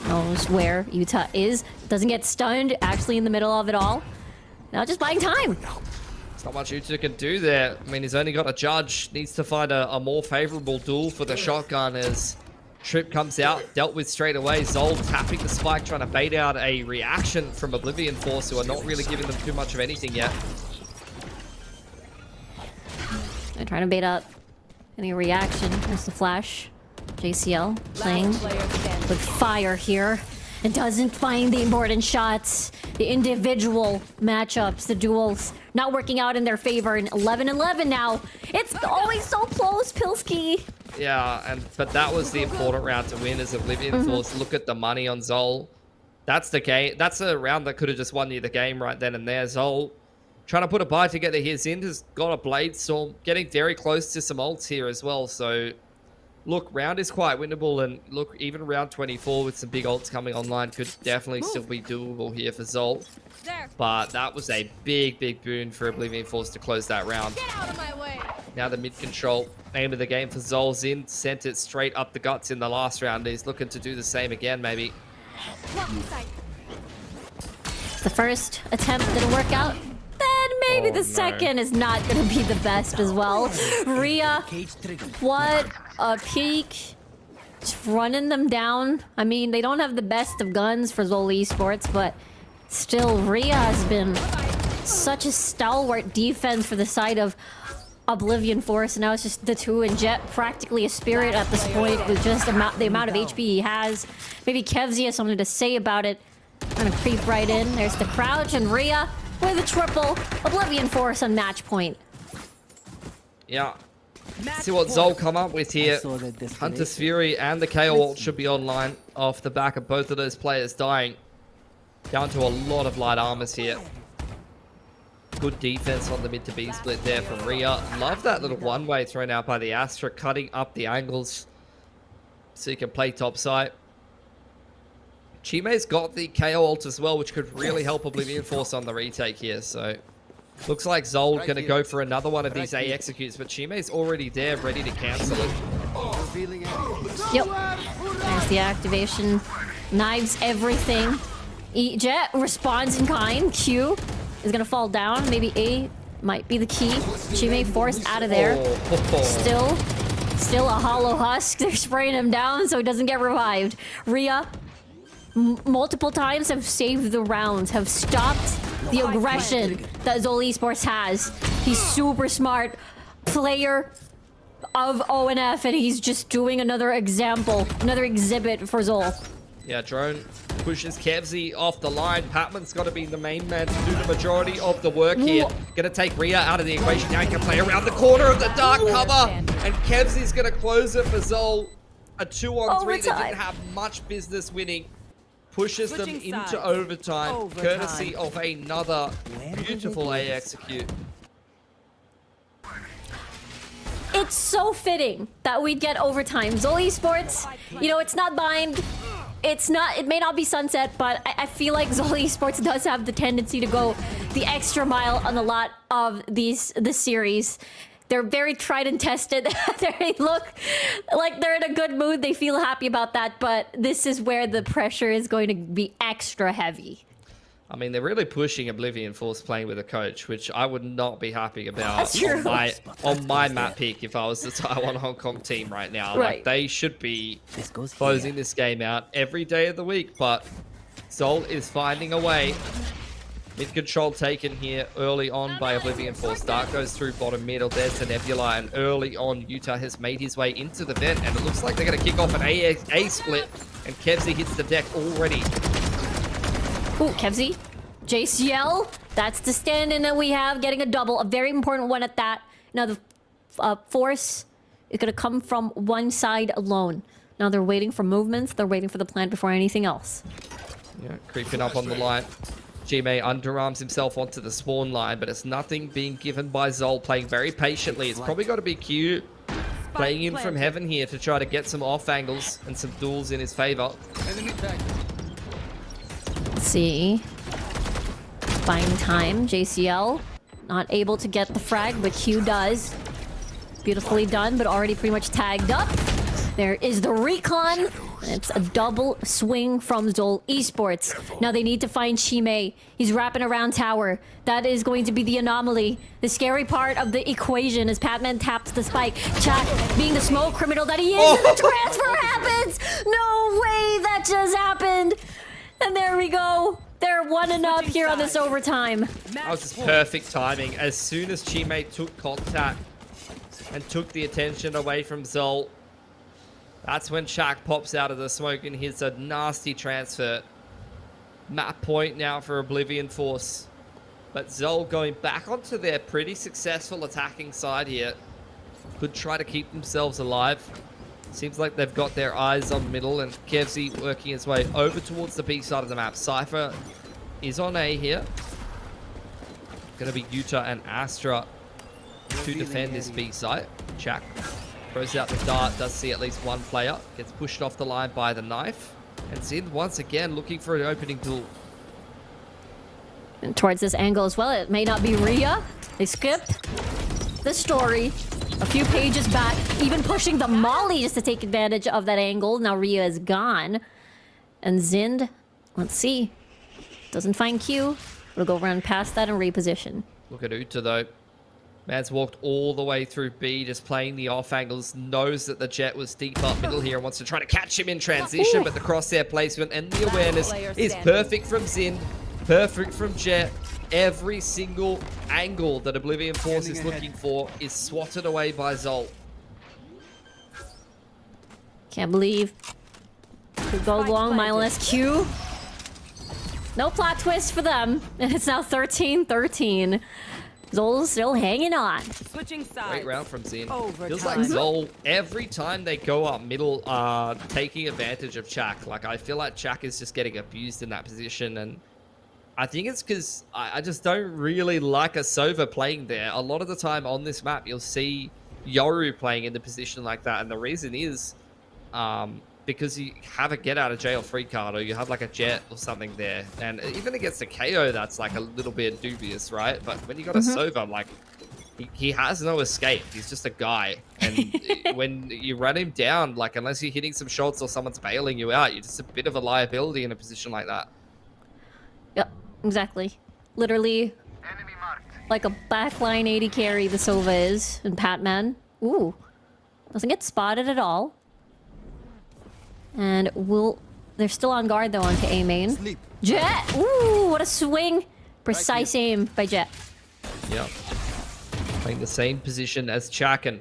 knows where Utah is. Doesn't get stunned, actually in the middle of it all. Now just buying time. Not much Uta can do there. I mean, he's only got a judge. Needs to find a more favorable duel for the shotgun as Trip comes out, dealt with straight away. ZOL tapping the spike, trying to bait out a reaction from Oblivion Force, who are not really giving them too much of anything yet. They're trying to bait up any reaction. There's the flash. JCL playing with fire here. And doesn't find the important shots. The individual matchups, the duels, not working out in their favor. And 11-11 now. It's always so close, Pilski. Yeah, but that was the important round to win as Oblivion Force. Look at the money on ZOL. That's the game. That's a round that could have just won you the game right then and there. ZOL trying to put a buy together here. Zind has got a Blade Storm, getting very close to some ults here as well. So, look, round is quite winnable. And look, even round 24 with some big ults coming online could definitely still be doable here for ZOL. But that was a big, big boon for Oblivion Force to close that round. Get out of my way. Now the mid-control, aim of the game for ZOL. Zind sent it straight up the guts in the last round. He's looking to do the same again, maybe. The first attempt didn't work out. Then maybe the second is not going to be the best as well. Rhea, what a peek. Just running them down. I mean, they don't have the best of guns for ZOL Esports, but still, Rhea has been such a stalwart defense for the side of Oblivion Force. And now it's just the two, and Jet practically a spirit at this point with just the amount of HP he has. Maybe Kevzi has something to say about it. Gonna creep right in. There's the crouch, and Rhea with a triple. Oblivion Force on match point. Yeah. See what ZOL come up with here. Hunter's Fury and the KO ult should be online off the back of both of those players dying. Down to a lot of light armors here. Good defense on the mid to B split there from Rhea. Love that little one-way thrown out by the Astra, cutting up the angles so you can play top side. Chime's got the KO ult as well, which could really help Oblivion Force on the retake here. So looks like ZOL going to go for another one of these A executes, but Chime's already there, ready to cancel it. Yep. There's the activation. Knives everything. Jet responds in kind. Q is going to fall down. Maybe A might be the key. Chime forced out of there. Still a hollow husk. They're spraying him down so he doesn't get revived. Rhea, multiple times have saved the rounds, have stopped the aggression that ZOL Esports has. He's super smart player of ONF, and he's just doing another example, another exhibit for ZOL. Yeah, Drone pushes Kevzi off the line. Patman's got to be the main man to do the majority of the work here. Going to take Rhea out of the equation. Now he can play around the corner of the dark cover. And Kevzi's going to close it for ZOL. A 2-on-3 that didn't have much business winning. Pushes them into overtime, courtesy of another beautiful A execute. It's so fitting that we'd get overtime. ZOL Esports, you know, it's not bind. It may not be sunset, but I feel like ZOL Esports does have the tendency to go the extra mile on a lot of this series. They're very tried and tested. They look like they're in a good mood. They feel happy about that, but this is where the pressure is going to be extra heavy. I mean, they're really pushing Oblivion Force playing with a coach, which I would not be happy about on my map pick if I was the Taiwan Hong Kong team right now. Right. Like, they should be closing this game out every day of the week, but ZOL is finding a way. Mid-control taken here early on by Oblivion Force. Dark goes through bottom middle. There's the Nebula, and early on, Utah has made his way into the vent, and it looks like they're going to kick off an A split, and Kevzi hits the deck already. Ooh, Kevzi. JCL. That's the stand-in that we have, getting a double. A very important one at that. Now, the Force is going to come from one side alone. Now, they're waiting for movements. They're waiting for the plant before anything else. Yeah, creeping up on the line. Chime underarms himself onto the spawn line, but it's nothing being given by ZOL, playing very patiently. It's probably got to be Q playing in from heaven here to try to get some off angles and some duels in his favor. Let's see. Buying time. JCL not able to get the frag, but Q does. Beautifully done, but already pretty much tagged up. There is the recon. It's a double swing from ZOL Esports. Now they need to find Chime. He's wrapping around tower. That is going to be the anomaly. The scary part of the equation as Patman taps the spike. Chak, being the smoke criminal that he is, the transfer happens! No way that just happened! And there we go. They're 1-up here on this overtime. That was just perfect timing. As soon as Chime took contact and took the attention away from ZOL, that's when Shaq pops out of the smoke and hits a nasty transfer. Map point now for Oblivion Force. But ZOL going back onto their pretty successful attacking side here. could try to keep themselves alive. Seems like they've got their eyes on middle, and KFC working his way over towards the B side of the map. Cypher is on A here. Gonna be Utah and Astra to defend this B site. Chak throws out the dart, does see at least one player. Gets pushed off the line by the knife. And Zin once again looking for an opening duel. And towards this angle as well, it may not be Rhea. They skipped the story a few pages back, even pushing the molly just to take advantage of that angle. Now Rhea is gone. And Zind, let's see, doesn't find Q. We'll go around past that and reposition. Look at Uta though. Man's walked all the way through B, just playing the off angles, knows that the Jet was deep up middle here and wants to try to catch him in transition, but the crosshair placement and the awareness is perfect from Zind, perfect from Jet. Every single angle that Oblivion Force is looking for is swatted away by ZOL. Can't believe we go long mindless Q. No plot twist for them. It's now 13-13. ZOL's still hanging on. Switching sides. Great round from Zin. Overtime. Feels like ZOL, every time they go up middle, are taking advantage of Chak. Like, I feel like Chak is just getting abused in that position, and I think it's because I just don't really like a Sova playing there. A lot of the time on this map, you'll see Yoru playing in the position like that, and the reason is because you have a get out of jail free card, or you have like a Jet or something there. And even against a KO, that's like a little bit dubious, right? But when you got a Sova, like, he has no escape. He's just a guy. And when you run him down, like, unless you're hitting some shots or someone's bailing you out, you're just a bit of a liability in a position like that. Yep, exactly. Literally, like a backline 80 carry the Sova is, and Patman. Ooh, doesn't get spotted at all. And they're still on guard though onto A main. Jet! Ooh, what a swing! Precise aim by Jet. Yep. Playing the same position as Chak and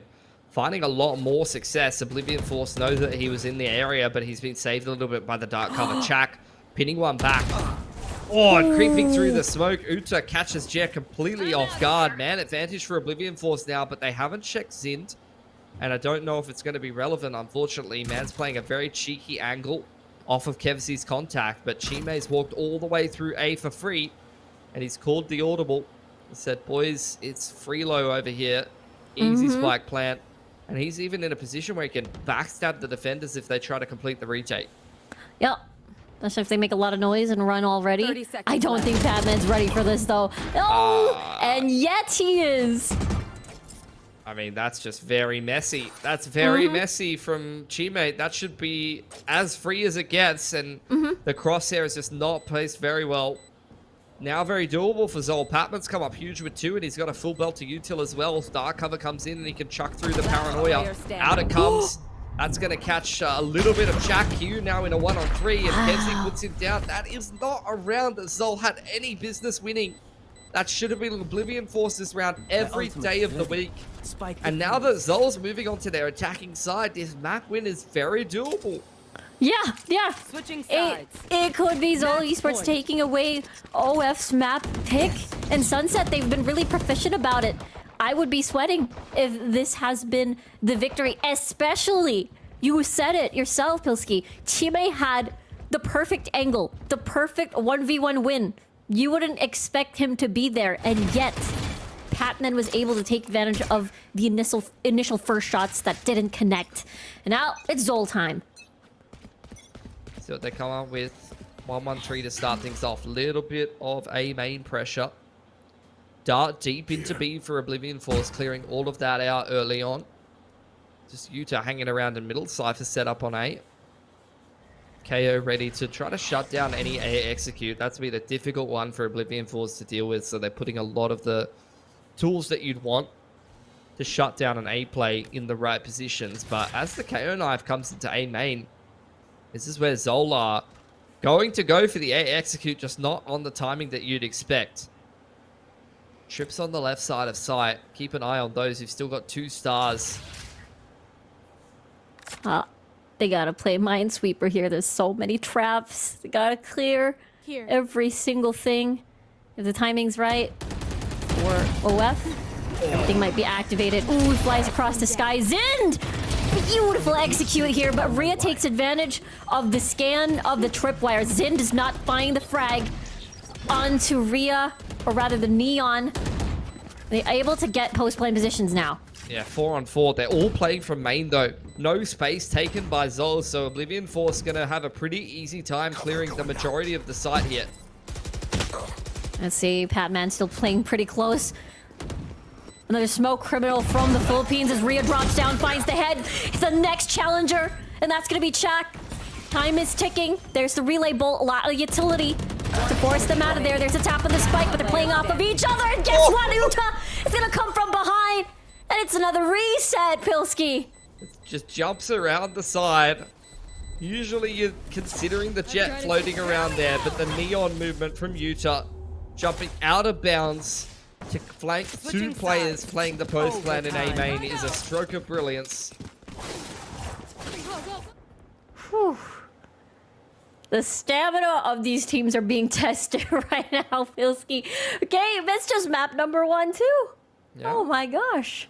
finding a lot more success. Oblivion Force knows that he was in the area, but he's been saved a little bit by the dark cover. Chak pinning one back. Oh, and creeping through the smoke. Uta catches Jet completely off guard. Man, advantage for Oblivion Force now, but they haven't checked Zind. And I don't know if it's going to be relevant, unfortunately. Man's playing a very cheeky angle off of Kevsi's contact, but Chime's walked all the way through A for free, and he's called the audible. He said, boys, it's free low over here. Easy spike plant. And he's even in a position where he can backstab the defenders if they try to complete the retake. Yep. Especially if they make a lot of noise and run already. I don't think Batman's ready for this, though. Oh, and yet he is. I mean, that's just very messy. That's very messy from Chime. That should be as free as it gets, and the crosshair is just not placed very well. Now very doable for ZOL. Patman's come up huge with 2, and he's got a full belt to util as well. Dark cover comes in, and he can chuck through the paranoia. Out it comes. That's going to catch a little bit of Chak. Q now in a 1-on-3, and Kevsi puts him down. That is not a round that ZOL had any business winning. That should have been Oblivion Force this round every day of the week. And now that ZOL's moving on to their attacking side, this map win is very doable. Yeah. Switching sides. It could be ZOL Esports taking away OF's map pick. And Sunset, they've been really proficient about it. I would be sweating if this has been the victory, especially, you said it yourself, Pilski. Chime had the perfect angle, the perfect 1v1 win. You wouldn't expect him to be there, and yet Patman was able to take advantage of the initial first shots that didn't connect. And now it's ZOL time. So they come up with 1-1-3 to start things off. Little bit of A main pressure. Dart deep into B for Oblivion Force, clearing all of that out early on. Just Utah hanging around in middle. Cypher set up on A. KO ready to try to shut down any A execute. That's be the difficult one for Oblivion Force to deal with. So they're putting a lot of the tools that you'd want to shut down an A play in the right positions. But as the KO knife comes into A main, this is where ZOL are going to go for the A execute, just not on the timing that you'd expect. Trips on the left side of sight. Keep an eye on those who've still got 2 stars. They gotta play Minesweeper here. There's so many traps. They gotta clear every single thing. If the timing's right for OF. Everything might be activated. Ooh, he flies across the sky. Zind! Beautiful execute here, but Rhea takes advantage of the scan of the tripwire. Zind does not find the frag onto Rhea, or rather the Neon. They're able to get post-plane positions now. Yeah, 4-on-4. They're all playing from main, though. No space taken by ZOL, so Oblivion Force going to have a pretty easy time clearing the majority of the site here. Let's see, Patman still playing pretty close. Another smoke criminal from the Philippines as Rhea drops down, finds the head. It's the next challenger, and that's going to be Chak. Time is ticking. There's the relay bolt, a lot of utility to force them out of there. There's a tap on the spike, but they're playing off of each other. And guess what? Uta is going to come from behind. And it's another reset, Pilski. It just jumps around the side. Usually you're considering the jet floating around there, but the Neon movement from Utah jumping out of bounds to flank two players playing the post plan in A main is a stroke of brilliance. Whew. The stamina of these teams are being tested right now, Pilski. Okay, that's just map number 1 too. Yeah. Oh my gosh.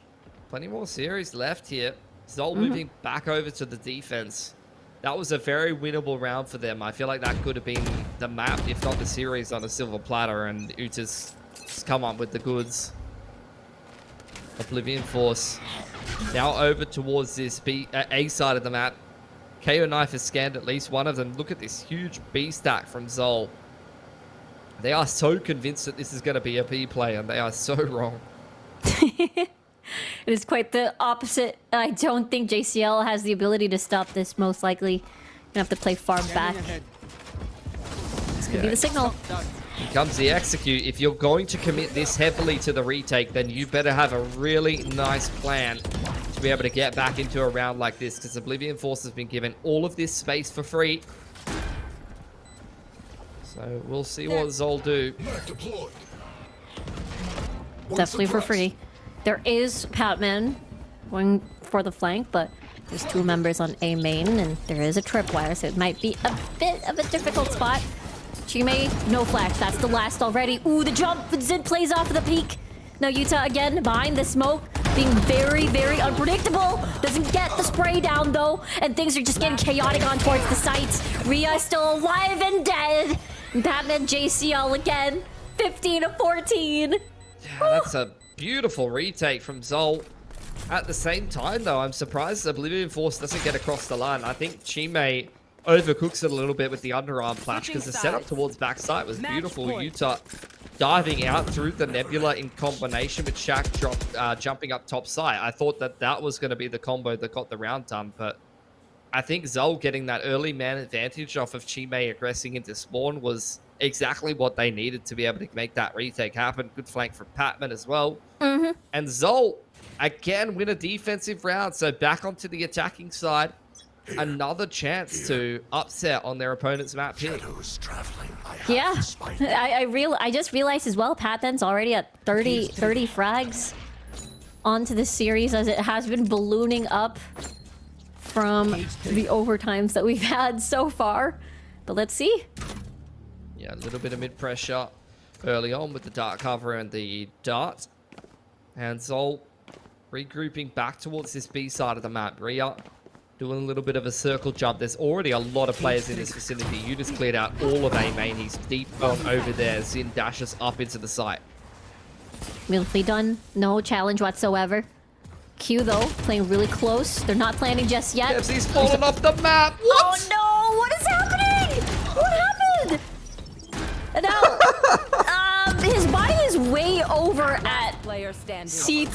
Plenty more series left here. ZOL moving back over to the defense. That was a very winnable round for them. I feel like that could have been the map, if not the series, on a silver platter, and Uta's come up with the goods. Oblivion Force now over towards this A side of the map. KO Knife has scanned at least one of them. Look at this huge B stack from ZOL. They are so convinced that this is going to be a B play, and they are so wrong. It is quite the opposite. I don't think JCL has the ability to stop this, most likely. Gonna have to play far back. This could be the signal. Here comes the execute. If you're going to commit this heavily to the retake, then you better have a really nice plan to be able to get back into a round like this, because Oblivion Force has been given all of this space for free. So we'll see what ZOL do. Definitely for free. There is Patman going for the flank, but there's 2 members on A main, and there is a tripwire, so it might be a bit of a difficult spot. Chime, no flash. That's the last already. Ooh, the jump. Zid plays off of the peak. Now Utah again behind the smoke, being very, very unpredictable. Doesn't get the spray down though, and things are just getting chaotic on towards the sites. Rhea still alive and dead. And Patman JCL again, 15-14. Yeah, that's a beautiful retake from ZOL. At the same time, though, I'm surprised Oblivion Force doesn't get across the line. I think Chime overcooks it a little bit with the underarm flash, because the setup towards backside was beautiful. Utah diving out through the Nebula in combination with Shaq jumping up top side. I thought that that was going to be the combo that got the round done, but I think ZOL getting that early man advantage off of Chime aggressing into spawn was exactly what they needed to be able to make that retake happen. Good flank from Patman as well. And ZOL, again, win a defensive round, so back onto the attacking side. Another chance to upset on their opponent's map pick. Yeah, I just realized as well, Patman's already at 30 frags onto this series, as it has been ballooning up from the overtimes that we've had so far. But let's see. Yeah, a little bit of mid-pressure early on with the dart cover and the dart. And ZOL regrouping back towards this B side of the map. Rhea doing a little bit of a circle jump. There's already a lot of players in this vicinity. You just cleared out all of A main. He's deep on over there. Zin dashes up into the site. Beautifully done. No challenge whatsoever. Q though, playing really close. They're not planning just yet. KFC's fallen off the map. What? Oh no! What is happening? What happened? Now, his body is way over at CT.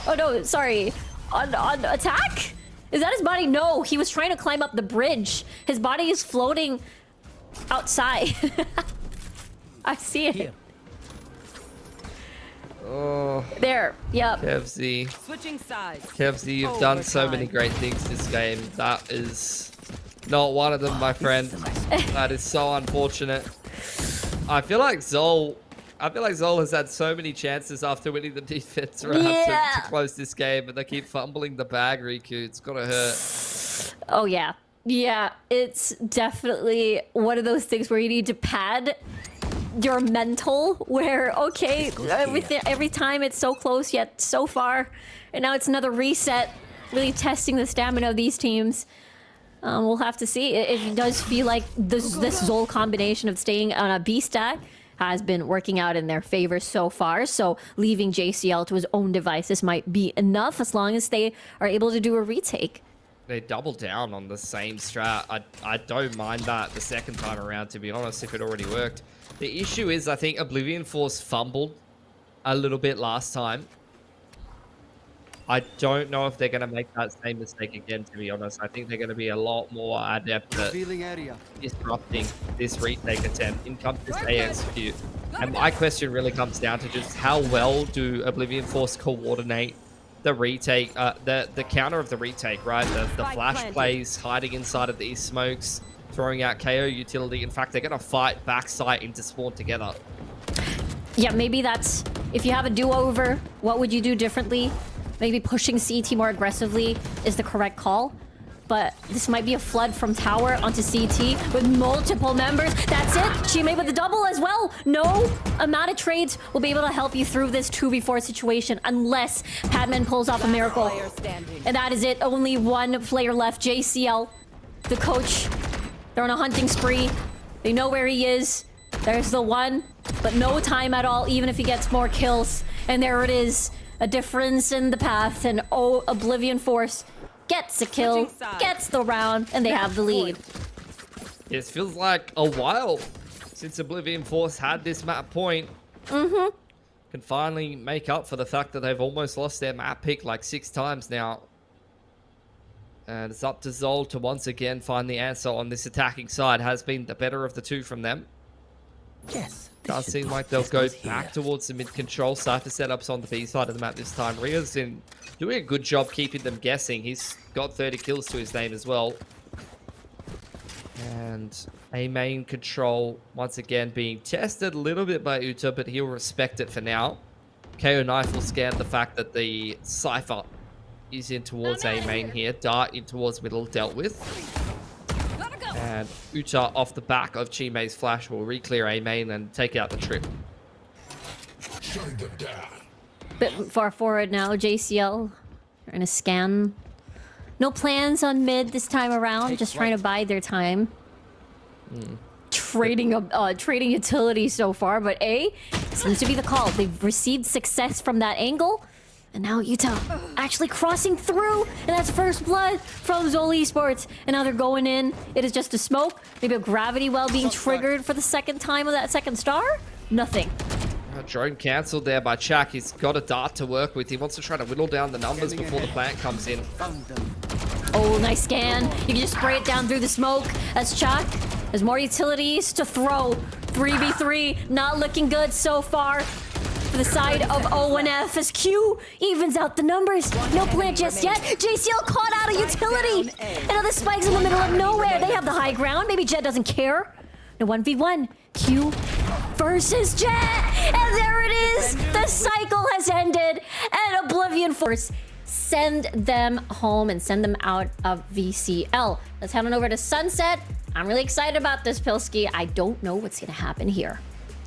Oh no, sorry. On attack? Is that his body? No, he was trying to climb up the bridge. His body is floating outside. I see it. Here. Oh. There, yep. KFC. Switching sides. KFC, you've done so many great things this game. That is not one of them, my friend. That is so unfortunate. I feel like ZOL has had so many chances after winning the defense round to close this game, but they keep fumbling the bag, Riku. It's gotta hurt. Oh, yeah. Yeah, it's definitely one of those things where you need to pad your mental, where okay, every time it's so close yet so far, and now it's another reset, really testing the stamina of these teams. We'll have to see. It does feel like this ZOL combination of staying on a B stack has been working out in their favor so far. So leaving JCL to his own devices might be enough as long as they are able to do a retake. They double down on the same strat. I don't mind that the second time around, to be honest, if it already worked. The issue is I think Oblivion Force fumbled a little bit last time. I don't know if they're going to make that same mistake again, to be honest. I think they're going to be a lot more adept at disrupting this retake attempt. In comes this AXQ. And my question really comes down to just how well do Oblivion Force coordinate the retake, the counter of the retake, right? The flash plays, hiding inside of these smokes, throwing out KO utility. In fact, they're going to fight backside into spawn together. Yeah, maybe that's... If you have a do-over, what would you do differently? Maybe pushing CT more aggressively is the correct call. But this might be a flood from tower onto CT with multiple members. That's it. She made with the double as well. No amount of trades will be able to help you through this 2v4 situation unless Padman pulls off a miracle. And that is it. Only one player left. JCL, the coach. They're on a hunting spree. They know where he is. There's the one, but no time at all, even if he gets more kills. And there it is. A difference in the path, and Oblivion Force gets a kill, gets the round, and they have the lead. It feels like a while since Oblivion Force had this map point. Can finally make up for the fact that they've almost lost their map pick like 6 times now. And it's up to ZOL to once again find the answer on this attacking side. Has been the better of the two from them. Yes. Does seem like they'll go back towards the mid-control. Cypher setups on the B side of the map this time. Ria's doing a good job keeping them guessing. He's got 30 kills to his name as well. And a main control once again being tested a little bit by Uta, but he'll respect it for now. KO Knife will scan the fact that the Cypher is in towards A main here. Dart in towards middle, dealt with. And Uta off the back of Chime's flash will re-clear A main and take out the trip. Bit far forward now, JCL. They're in a scan. No plans on mid this time around, just trying to bide their time. Trading utility so far, but A seems to be the call. They've received success from that angle. And now Utah actually crossing through, and that's first blood from ZOL Esports. And now they're going in. It is just a smoke. Maybe a gravity well being triggered for the second time of that second star. Nothing. Drone cancelled there by Chak. He's got a dart to work with. He wants to try to whittle down the numbers before the plant comes in. Oh, nice scan. You can just spray it down through the smoke as Chak has more utilities to throw. 3v3, not looking good so far. For the side of ONF as Q evens out the numbers. No plant just yet. JCL caught out a utility. And now the spike's in the middle of nowhere. They have the high ground. Maybe Jet doesn't care. No 1v1. Q versus Jet. And there it is. The cycle has ended. And Oblivion Force send them home and send them out of VCL. Let's head on over to Sunset. I'm really excited about this, Pilski. I don't know what's going to happen here.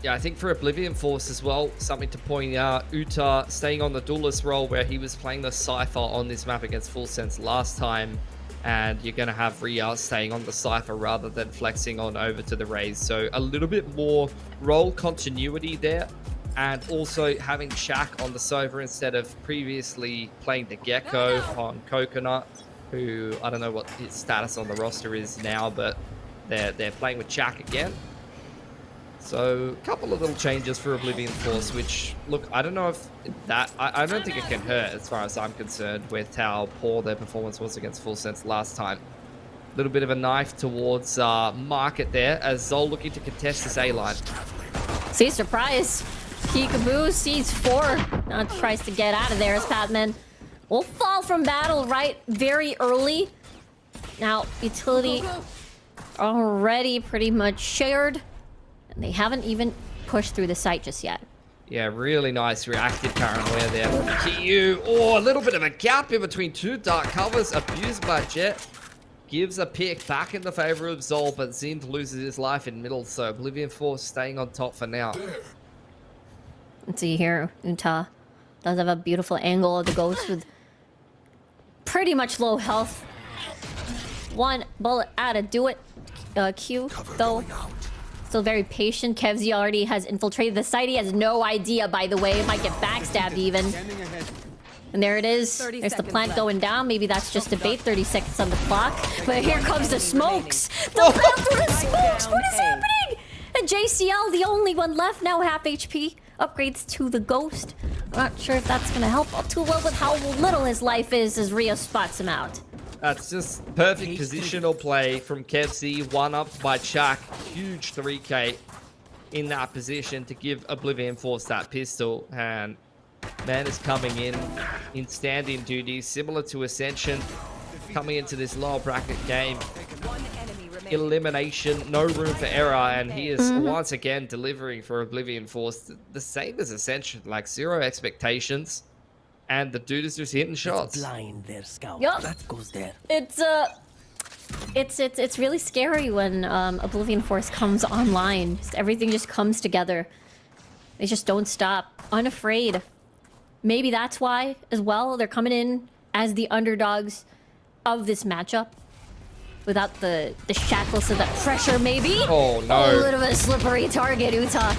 Yeah, I think for Oblivion Force as well, something to point out, Uta staying on the duelist role where he was playing the Cypher on this map against Full Sense last time, and you're going to have Ria staying on the Cypher rather than flexing on over to the Raze. So a little bit more role continuity there, and also having Shaq on the Sova instead of previously playing the Gecko on Coconut, who I don't know what his status on the roster is now, but they're playing with Shaq again. So, a couple of little changes for Oblivion Force, which, look, I don't know if that... I don't think it can hurt as far as I'm concerned with how poor their performance was against Full Sense last time. A little bit of a knife towards Market there, as ZOL looking to contest this A-line. See, surprise. Peekaboo sees 4. Now tries to get out of there as Padman will fall from battle right very early. Now, utility already pretty much shared. And they haven't even pushed through the site just yet. Yeah, really nice reactive paranoia there from KU. Oh, a little bit of a gap in between 2 dark covers abused by Jet. gives a pick back in the favor of ZOL, but Zind loses his life in middle, so Oblivion Force staying on top for now. Let's see here. Utah does have a beautiful angle of the ghost with pretty much low health. One bullet out of do it. Q, though, still very patient. Kevzy already has infiltrated the site. He has no idea, by the way. Might get backstabbed even. And there it is. There's the plant going down. Maybe that's just a bait. 30 seconds on the clock. But here comes the smokes. The plant through the smokes. What is happening? And JCL, the only one left, now half HP. Upgrades to the ghost. I'm not sure if that's going to help too well with how little his life is as Rio spots him out. That's just perfect positional play from Kevzy. One up by Chuck. Huge 3K in that position to give Oblivion Force that pistol. And man is coming in stand-in duties, similar to Ascension, coming into this lower bracket game. Elimination, no room for error, and he is once again delivering for Oblivion Force. The same as Ascension, like 0 expectations, and the dude is just hitting shots. Blind there, scout. Yup. That goes there. It's really scary when Oblivion Force comes online. Everything just comes together. They just don't stop, unafraid. Maybe that's why, as well, they're coming in as the underdogs of this matchup. Without the shackles of that pressure, maybe? Oh, no. A little bit of a slippery target. Utah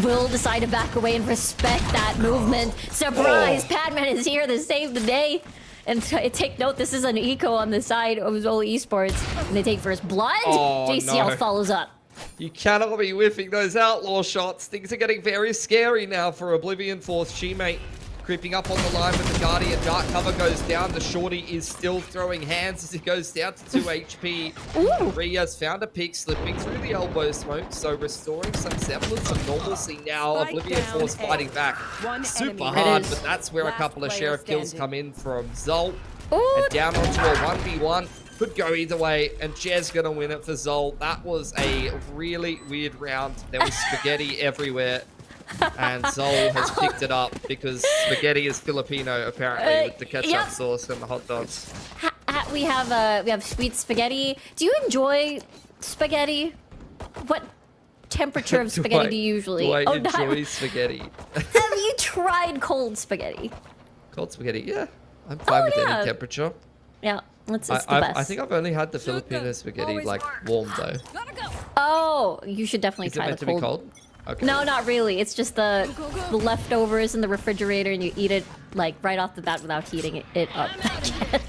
will decide to back away and respect that movement. Surprise! Padman is here to save the day. And take note, this is an eco on the side of ZOL Esports. And they take first blood. Oh, JCL no. follows up. You cannot be whiffing those outlaw shots. Things are getting very scary now for Oblivion Force. Teammate creeping up on the line with the Guardian. Dark cover goes down. The Shorty is still throwing hands as he goes down to 2 HP. Ria's found a pick slipping through the elbow smoke, so restoring some semblance of normalcy now. Oblivion Force fighting back super hard, but that's where a couple of Sheriff kills come in from ZOL. And down onto a 1v1. Could go either way, and Jez gonna win it for ZOL. That was a really weird round. There was spaghetti everywhere. And ZOL has picked it up because spaghetti is Filipino, apparently, with the ketchup sauce and the hot dogs. We have sweet spaghetti. Do you enjoy spaghetti? What temperature of spaghetti do you usually? Do I enjoy spaghetti? Have you tried cold spaghetti? Cold spaghetti, yeah. I'm fine with any temperature. Yeah, it's the best. I think I've only had the Filipino spaghetti like warm though. Oh, you should definitely Is it try meant the to cold. be cold? Okay. No, not really. It's just the leftovers in the refrigerator, and you eat it like right off the bat without heating it up.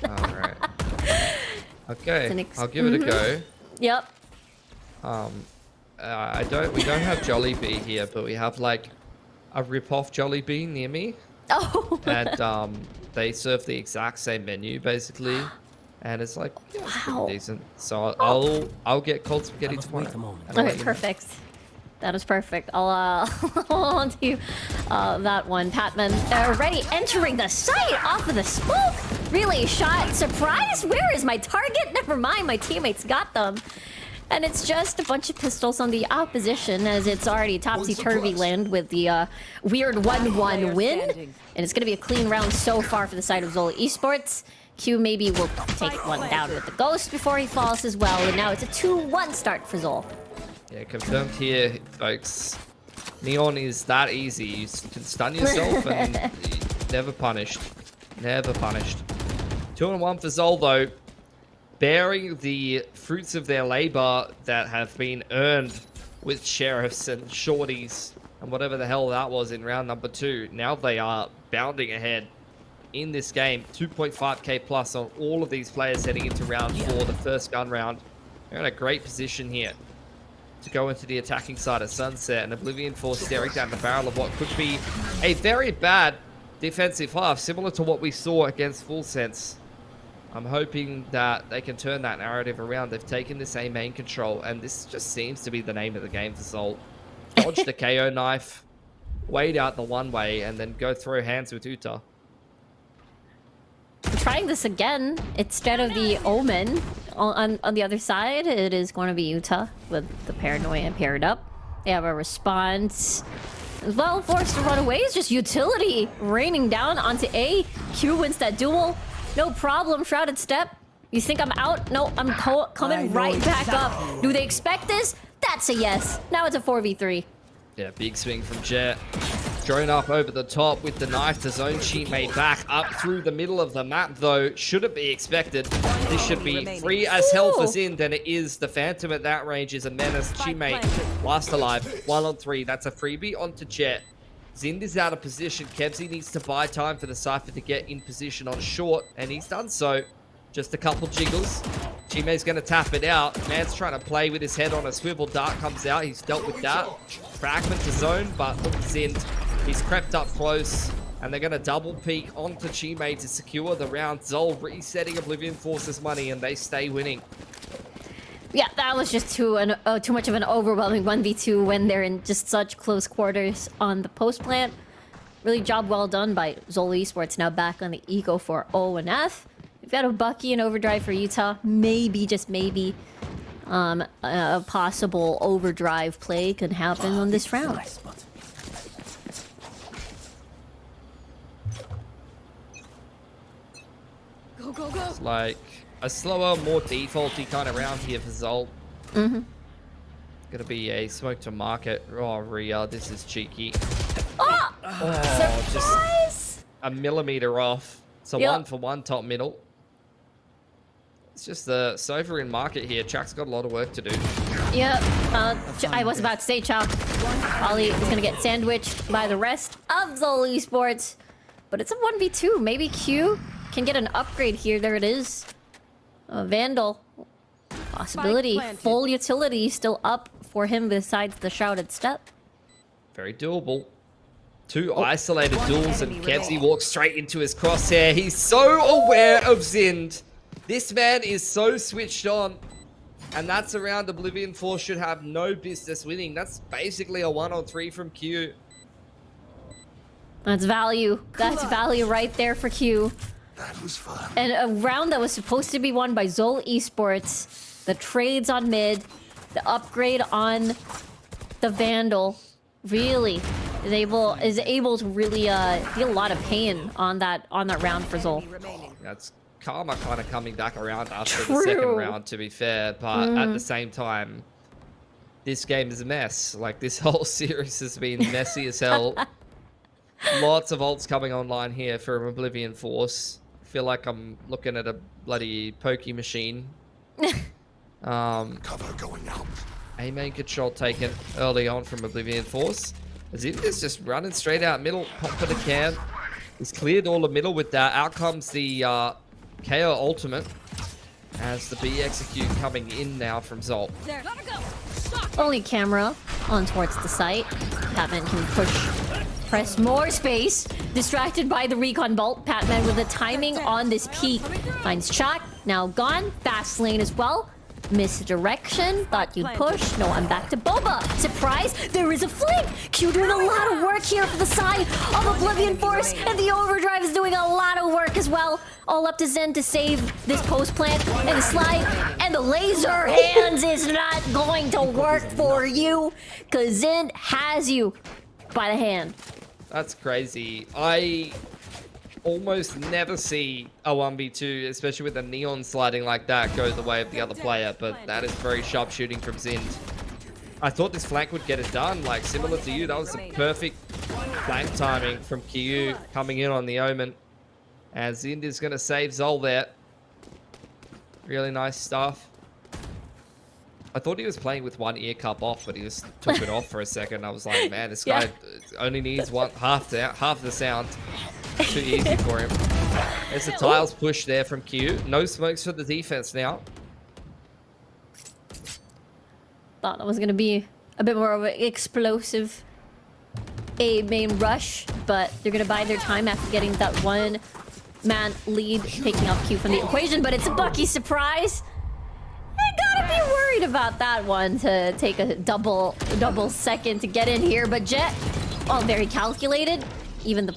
All right. Okay, I'll give it a go. Yep. We don't have Jollibee here, but we have like a rip-off Jollibee near me. Oh. And they serve the exact same menu basically, and it's like it's pretty decent. So I'll get cold spaghetti tomorrow. Okay, perfect. That is perfect. I'll hold on to that one. Patman already entering the site off of the smoke. Relay shot. Surprise! Where is my target? Never mind, my teammates got them. And it's just a bunch of pistols on the opposition as it's already topsy-turvy land with the weird 1-1 win. And it's going to be a clean round so far for the side of ZOL Esports. Q maybe will take one down with the ghost before he falls as well. And now it's a 2-1 start for ZOL. Yeah, confirmed here, folks. Neon is that easy. You can stun yourself and never punished. Never punished. 2-1 for ZOL, though. Bearing the fruits of their labor that have been earned with Sheriffs and Shorties and whatever the hell that was in round number 2. Now they are bounding ahead in this game. 2.5k plus on all of these players heading into round 4, the first gun round. They're in a great position here to go into the attacking side of Sunset, and Oblivion Force staring down the barrel of what could be a very bad defensive half, similar to what we saw against Full Sense. I'm hoping that they can turn that narrative around. They've taken this A main control, and this just seems to be the name of the game for ZOL. Dodge the KO knife, wait out the one way, and then go throw hands with Utah. Trying this again instead of the Omen on the other side. It is going to be Utah with the Paranoia paired up. They have a response as well, forced to run away. It's just utility raining down onto A. Q wins that duel, no problem. Shrouded Step You think I'm out? No, I'm coming right back up. Do they expect this? That's a yes. Now it's a 4v3. Yeah, big swing from Jet. Drone up over the top with the knife to zone teammate back up through the middle of the map, though. Shouldn't be expected. This should be free as hell for Zind, and it is. The Phantom at that range is a menace. Teammate last alive. 1 on 3. That's a freebie onto Jet. Zind is out of position. Kebsy needs to buy time for the Cypher to get in position on short, and he's done so. Just a couple jiggles. Chime's going to tap it out. Man's trying to play with his head on a swivel. Dart comes out. He's dealt with that. Fragment to zone, but look at Zind. He's crept up close, and they're going to double peek onto Chime to secure the round. ZOL resetting Oblivion Force's money, and they stay winning. Yeah, that was just too much of an overwhelming 1v2 when they're in just such close quarters on the post plant. Really job well done by ZOL Esports. Now back on the eco for O and F. We've got a Bucky and overdrive for Utah. Maybe, just maybe, a possible overdrive play could happen on this round. Go, go. It's like a slower, more defaulty kind of round here for ZOL. Gonna be a smoke to market. Oh, Rhea, this is cheeky. Oh! Surprise! Just a millimeter off. So Yep. 1 for 1 top middle. It's just the Sova in market here. Chuck's got a lot of work to do. Yeah, I was about to say, Chow. Ollie is gonna get sandwiched by the rest of ZOL Esports. But it's a 1v2. Maybe Q can get an upgrade here. There it is. Vandal. Possibility. Full utility still up for him besides the shrouded step. Very doable. 2 isolated duels, and Kebsy walks straight into his crosshair. He's so aware of Zind. This man is so switched on. And that's a round Oblivion Force should have no business winning. That's basically a 1 on 3 from Q. That's value. That's value right there for Q. That was fun. And a round that was supposed to be won by ZOL Esports. The trades on mid. The upgrade on the Vandal. Really is able to really feel a lot of pain on that round for ZOL. That's karma kind of coming back around after the second round, to be fair. But at the same time, this game is a mess. Like, this whole series has been messy as hell. Lots of ults coming online here for Oblivion Force. I feel like I'm looking at a bloody pokey machine. Cover going out. A main control taken early on from Oblivion Force. Zind is just running straight out middle, popping a cam. He's cleared all the middle with that. Out comes the KO ultimate as the B execute coming in now from ZOL. There, let her go. Only camera on towards the site. Patman can press more space. Distracted by the recon bolt. Patman with the timing on this peak. Finds Chuck. Now gone. Fast lane as well. Misdirection. Thought you'd push. No, I'm back to Boba. Surprise! There is a flick! Q doing a lot of work here for the side of Oblivion Force, and the overdrive is doing a lot of work as well. All up to Zen to save this post plant and the slide, and the laser hands is not going to work for you, cause Zen has you by the hand. That's crazy. I almost never see a 1v2, especially with a neon sliding like that, go the way of the other player, but that is very sharp shooting from Zind. I thought this flank would get it done, like similar to you. That was the perfect flank timing from Kyu coming in on the Omen. And Zind is going to save ZOL there. Really nice stuff. I thought he was playing with one ear cup off, but he just took it off for a second. I was like, man, this guy only needs half the sound. Too easy for him. There's the tiles push there from Q. No smokes for the defense now. Thought that was going to be a bit more of an explosive A main rush, but they're going to bide their time after getting that one-man lead, taking off Q from the equation, but it's a Bucky surprise. I gotta be worried about that one to take a double second to get in here, but Jet, all very calculated. Even the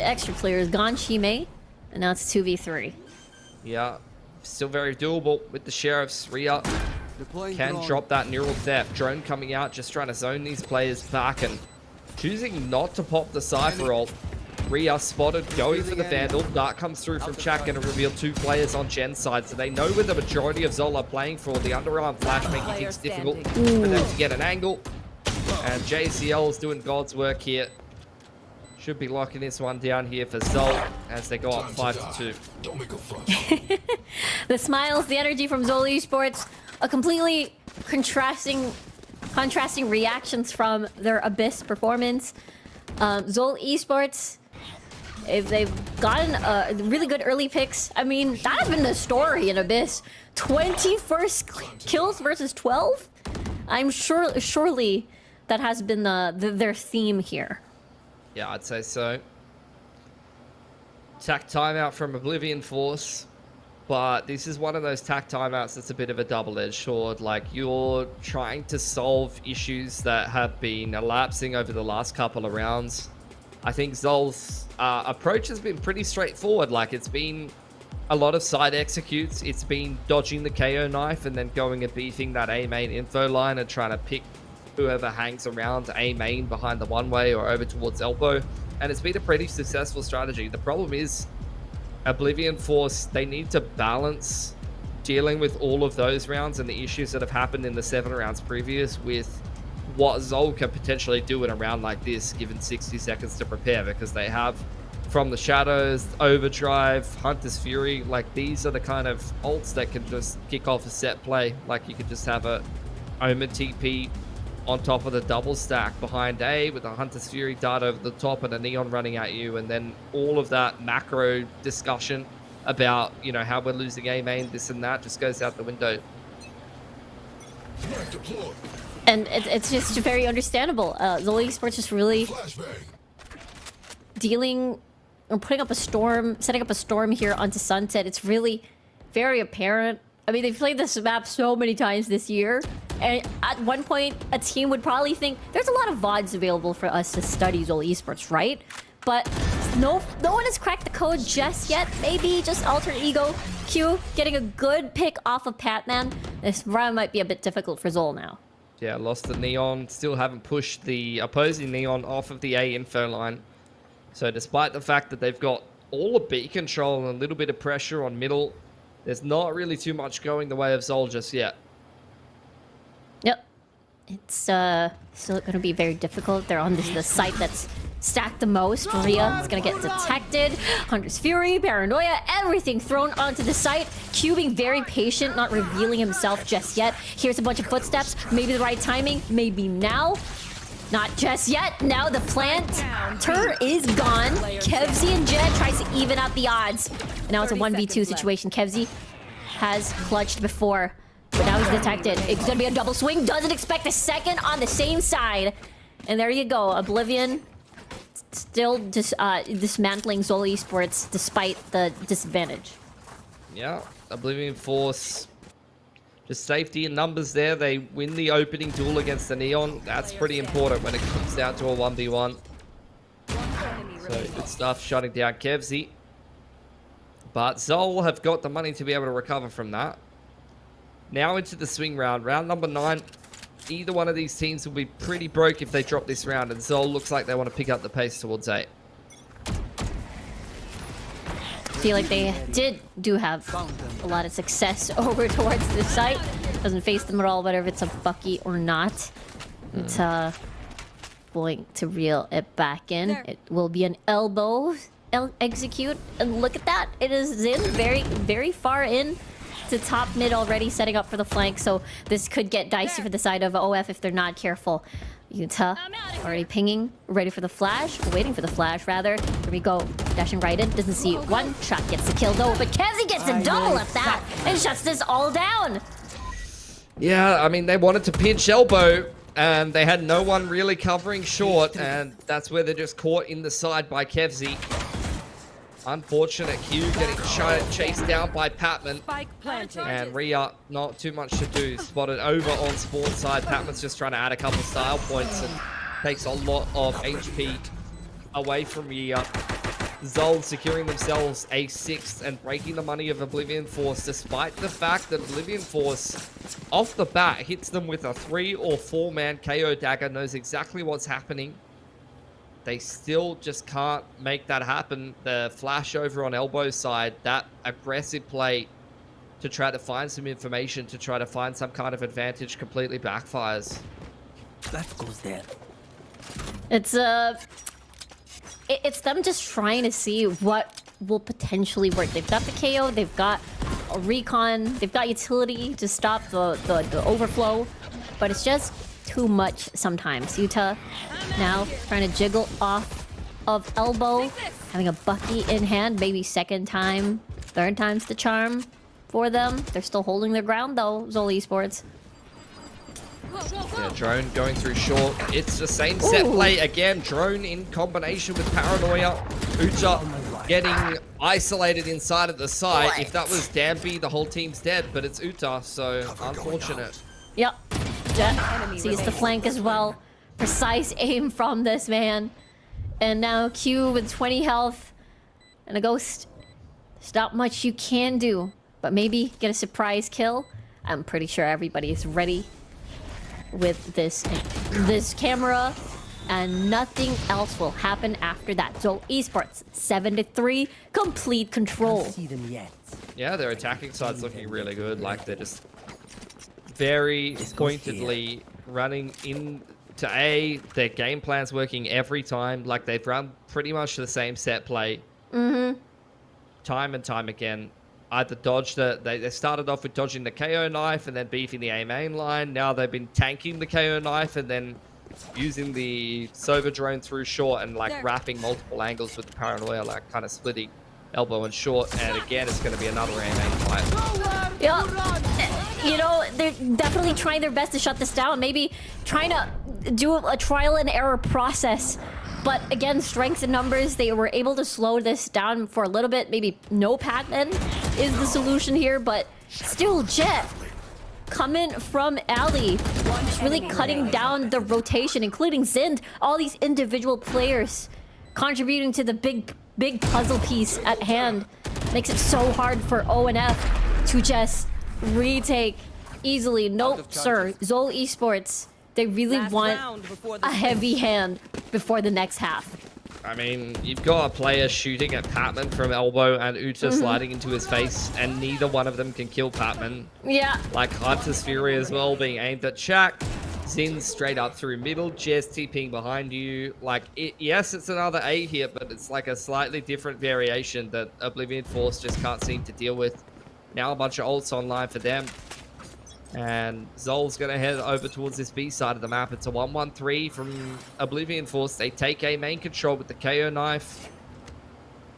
extra player is gone, Chime, and now it's 2v3. Yeah, still very doable with the Sheriffs. Rhea can drop that neural theft. Drone coming out, just trying to zone these players back and choosing not to pop the Cypher ult. Rhea spotted, going for the Vandal. Dart comes through from Chak, going to reveal 2 players on Gen's side. So they know where the majority of ZOL are playing for. The underarm flash making things difficult for them to get an angle. And JCL is doing God's work here. Should be locking this one down here for ZOL as they go up 5-2. The smiles, the energy from ZOL Esports, a completely contrasting reactions from their Abyss performance. ZOL Esports, if they've gotten really good early picks, I mean, that has been the story in Abyss. 21st kills versus 12? I'm surely that has been their theme here. Yeah, I'd say so. Tack timeout from Oblivion Force. But this is one of those tack timeouts that's a bit of a double-edged sword. Like, you're trying to solve issues that have been elapsing over the last couple of rounds. I think ZOL's approach has been pretty straightforward. Like, it's been a lot of side executes. It's been dodging the KO knife and then going and beefing that A main info line and trying to pick whoever hangs around A main behind the one-way or over towards elbow. And it's been a pretty successful strategy. The problem is, Oblivion Force, they need to balance dealing with all of those rounds and the issues that have happened in the 7 rounds previous with what ZOL can potentially do in a round like this, given 60 seconds to prepare, because they have From the Shadows, Overdrive, Hunter's Fury. Like, these are the kind of ults that can just kick off a set play. Like, you could just have a Omen TP on top of the double stack behind A with a Hunter's Fury dart over the top and a Neon running at you, and then all of that macro discussion about, you know, how we're losing A main, this and that, just goes out the window. And it's just very understandable. ZOL Esports just really dealing or putting up a storm, setting up a storm here onto Sunset. It's really very apparent. I mean, they've played this map so many times this year, and at one point, a team would probably think there's a lot of VODs available for us to study ZOL Esports, right? But no one has cracked the code just yet. Maybe just Alter Ego Q getting a good pick off of Patman. This round might be a bit difficult for ZOL now. Yeah, lost the Neon. Still haven't pushed the opposing Neon off of the A info line. So despite the fact that they've got all the B control and a little bit of pressure on middle, there's not really too much going the way of ZOL just yet. Yep. It's still going to be very difficult. They're on the site that's stacked the most. Rhea is going to get detected. Hunter's Fury, Paranoia, everything thrown onto the site. Q being very patient, not revealing himself just yet. Here's a bunch of footsteps. Maybe the right timing. Maybe now. Not just yet. Now the planter is gone. Kevzi and Jed tries to even out the odds. And now it's a 1v2 situation. Kevzi has clutched before, but now he's detected. It's going to be a double swing. Doesn't expect a second on the same side. And there you go. Oblivion still dismantling ZOL Esports despite the disadvantage. Yeah, Oblivion Force. Just safety in numbers there. They win the opening duel against the Neon. That's pretty important when it comes down to a 1v1. So good stuff shutting down Kevzi. But ZOL have got the money to be able to recover from that. Now into the swing round. Round number 9. Either one of these teams will be pretty broke if they drop this round. And ZOL looks like they want to pick up the pace towards 8. I feel like they do have a lot of success over towards this site. Doesn't face them at all, whether it's a Bucky or not. It's going to reel it back in. It will be an elbow execute, and look at that. It is in very, very far in to top mid already, setting up for the flank. So this could get dicey for the side of OF if they're not careful. Yuta already pinging, ready for the flash, waiting for the flash rather. Here we go, dashing right in, doesn't see it. One shot gets the kill though, but Kevzi gets a double at that and shuts this all down. Yeah, I mean, they wanted to pinch elbow and they had no one really covering short, and that's where they're just caught in the side by Kevzi. Unfortunate Q getting chased down by Patman. And Rhea, not too much to do. Spotted over on Spawn side. Patman's just trying to add a couple style points and takes a lot of HP away from Rhea. ZOL securing themselves a 6th and breaking the money of Oblivion Force, despite the fact that Oblivion Force, off the bat, hits them with a 3 or 4 man KO dagger, knows exactly what's happening. they still just can't make that happen. The flash over on elbow side, that aggressive play to try to find some information, to try to find some kind of advantage, completely backfires. That goes there. It's them just trying to see what will potentially work. They've got the KO, they've got a recon, they've got utility to stop the overflow, but it's just too much sometimes. Yuta now trying to jiggle off of elbow, having a Bucky in hand, maybe second time, third time's the charm for them. They're still holding their ground though, ZOL Esports. Yeah, drone going through short. It's the same set play again. Drone in combination with Paranoia. Ucha getting isolated inside of the site. If that was Dambi, the whole team's dead, but it's Uta, so unfortunate. Yep. Jet sees the flank as well. Precise aim from this man. And now Q with 20 health and a ghost. There's not much you can do, but maybe get a surprise kill. I'm pretty sure everybody is ready with this camera, and nothing else will happen after that. ZOL Esports 7-3, complete control. See them yet. Yeah, their attacking side's looking really good. Like, they're just very pointedly running into A. Their game plan's working every time. Like, they've run pretty much the same set play. Time and time again. Either dodged they started off with dodging the KO knife and then beefing the A main line. Now they've been tanking the KO knife and then using the Sova drone through short and like wrapping multiple angles with the Paranoia, like kind of splitting elbow and short. And again, it's going to be another A main fight. Yeah, you know, they're definitely trying their best to shut this down. Maybe trying to do a trial and error process. But again, strengths in numbers, they were able to slow this down for a little bit. Maybe no Pac-Man is the solution here, but still Jet coming from Ali. Just really cutting down the rotation, including Zind. All these individual players contributing to the big puzzle piece at hand. Makes it so hard for ONF to just retake easily. Nope, sir. ZOL Esports, they really want a heavy hand before the next half. I mean, you've got a player shooting at Patman from elbow and Uta sliding into his face, and neither one of them can kill Patman. Yeah. Like Hunter's Fury as well, being aimed at Shaq. Zin straight up through middle, Jez TPing behind you. Like, yes, it's another A here, but it's like a slightly different variation that Oblivion Force just can't seem to deal with. Now a bunch of ults online for them. And ZOL's going to head over towards this B side of the map. It's a 1-1-3 from Oblivion Force. They take A main control with the KO knife.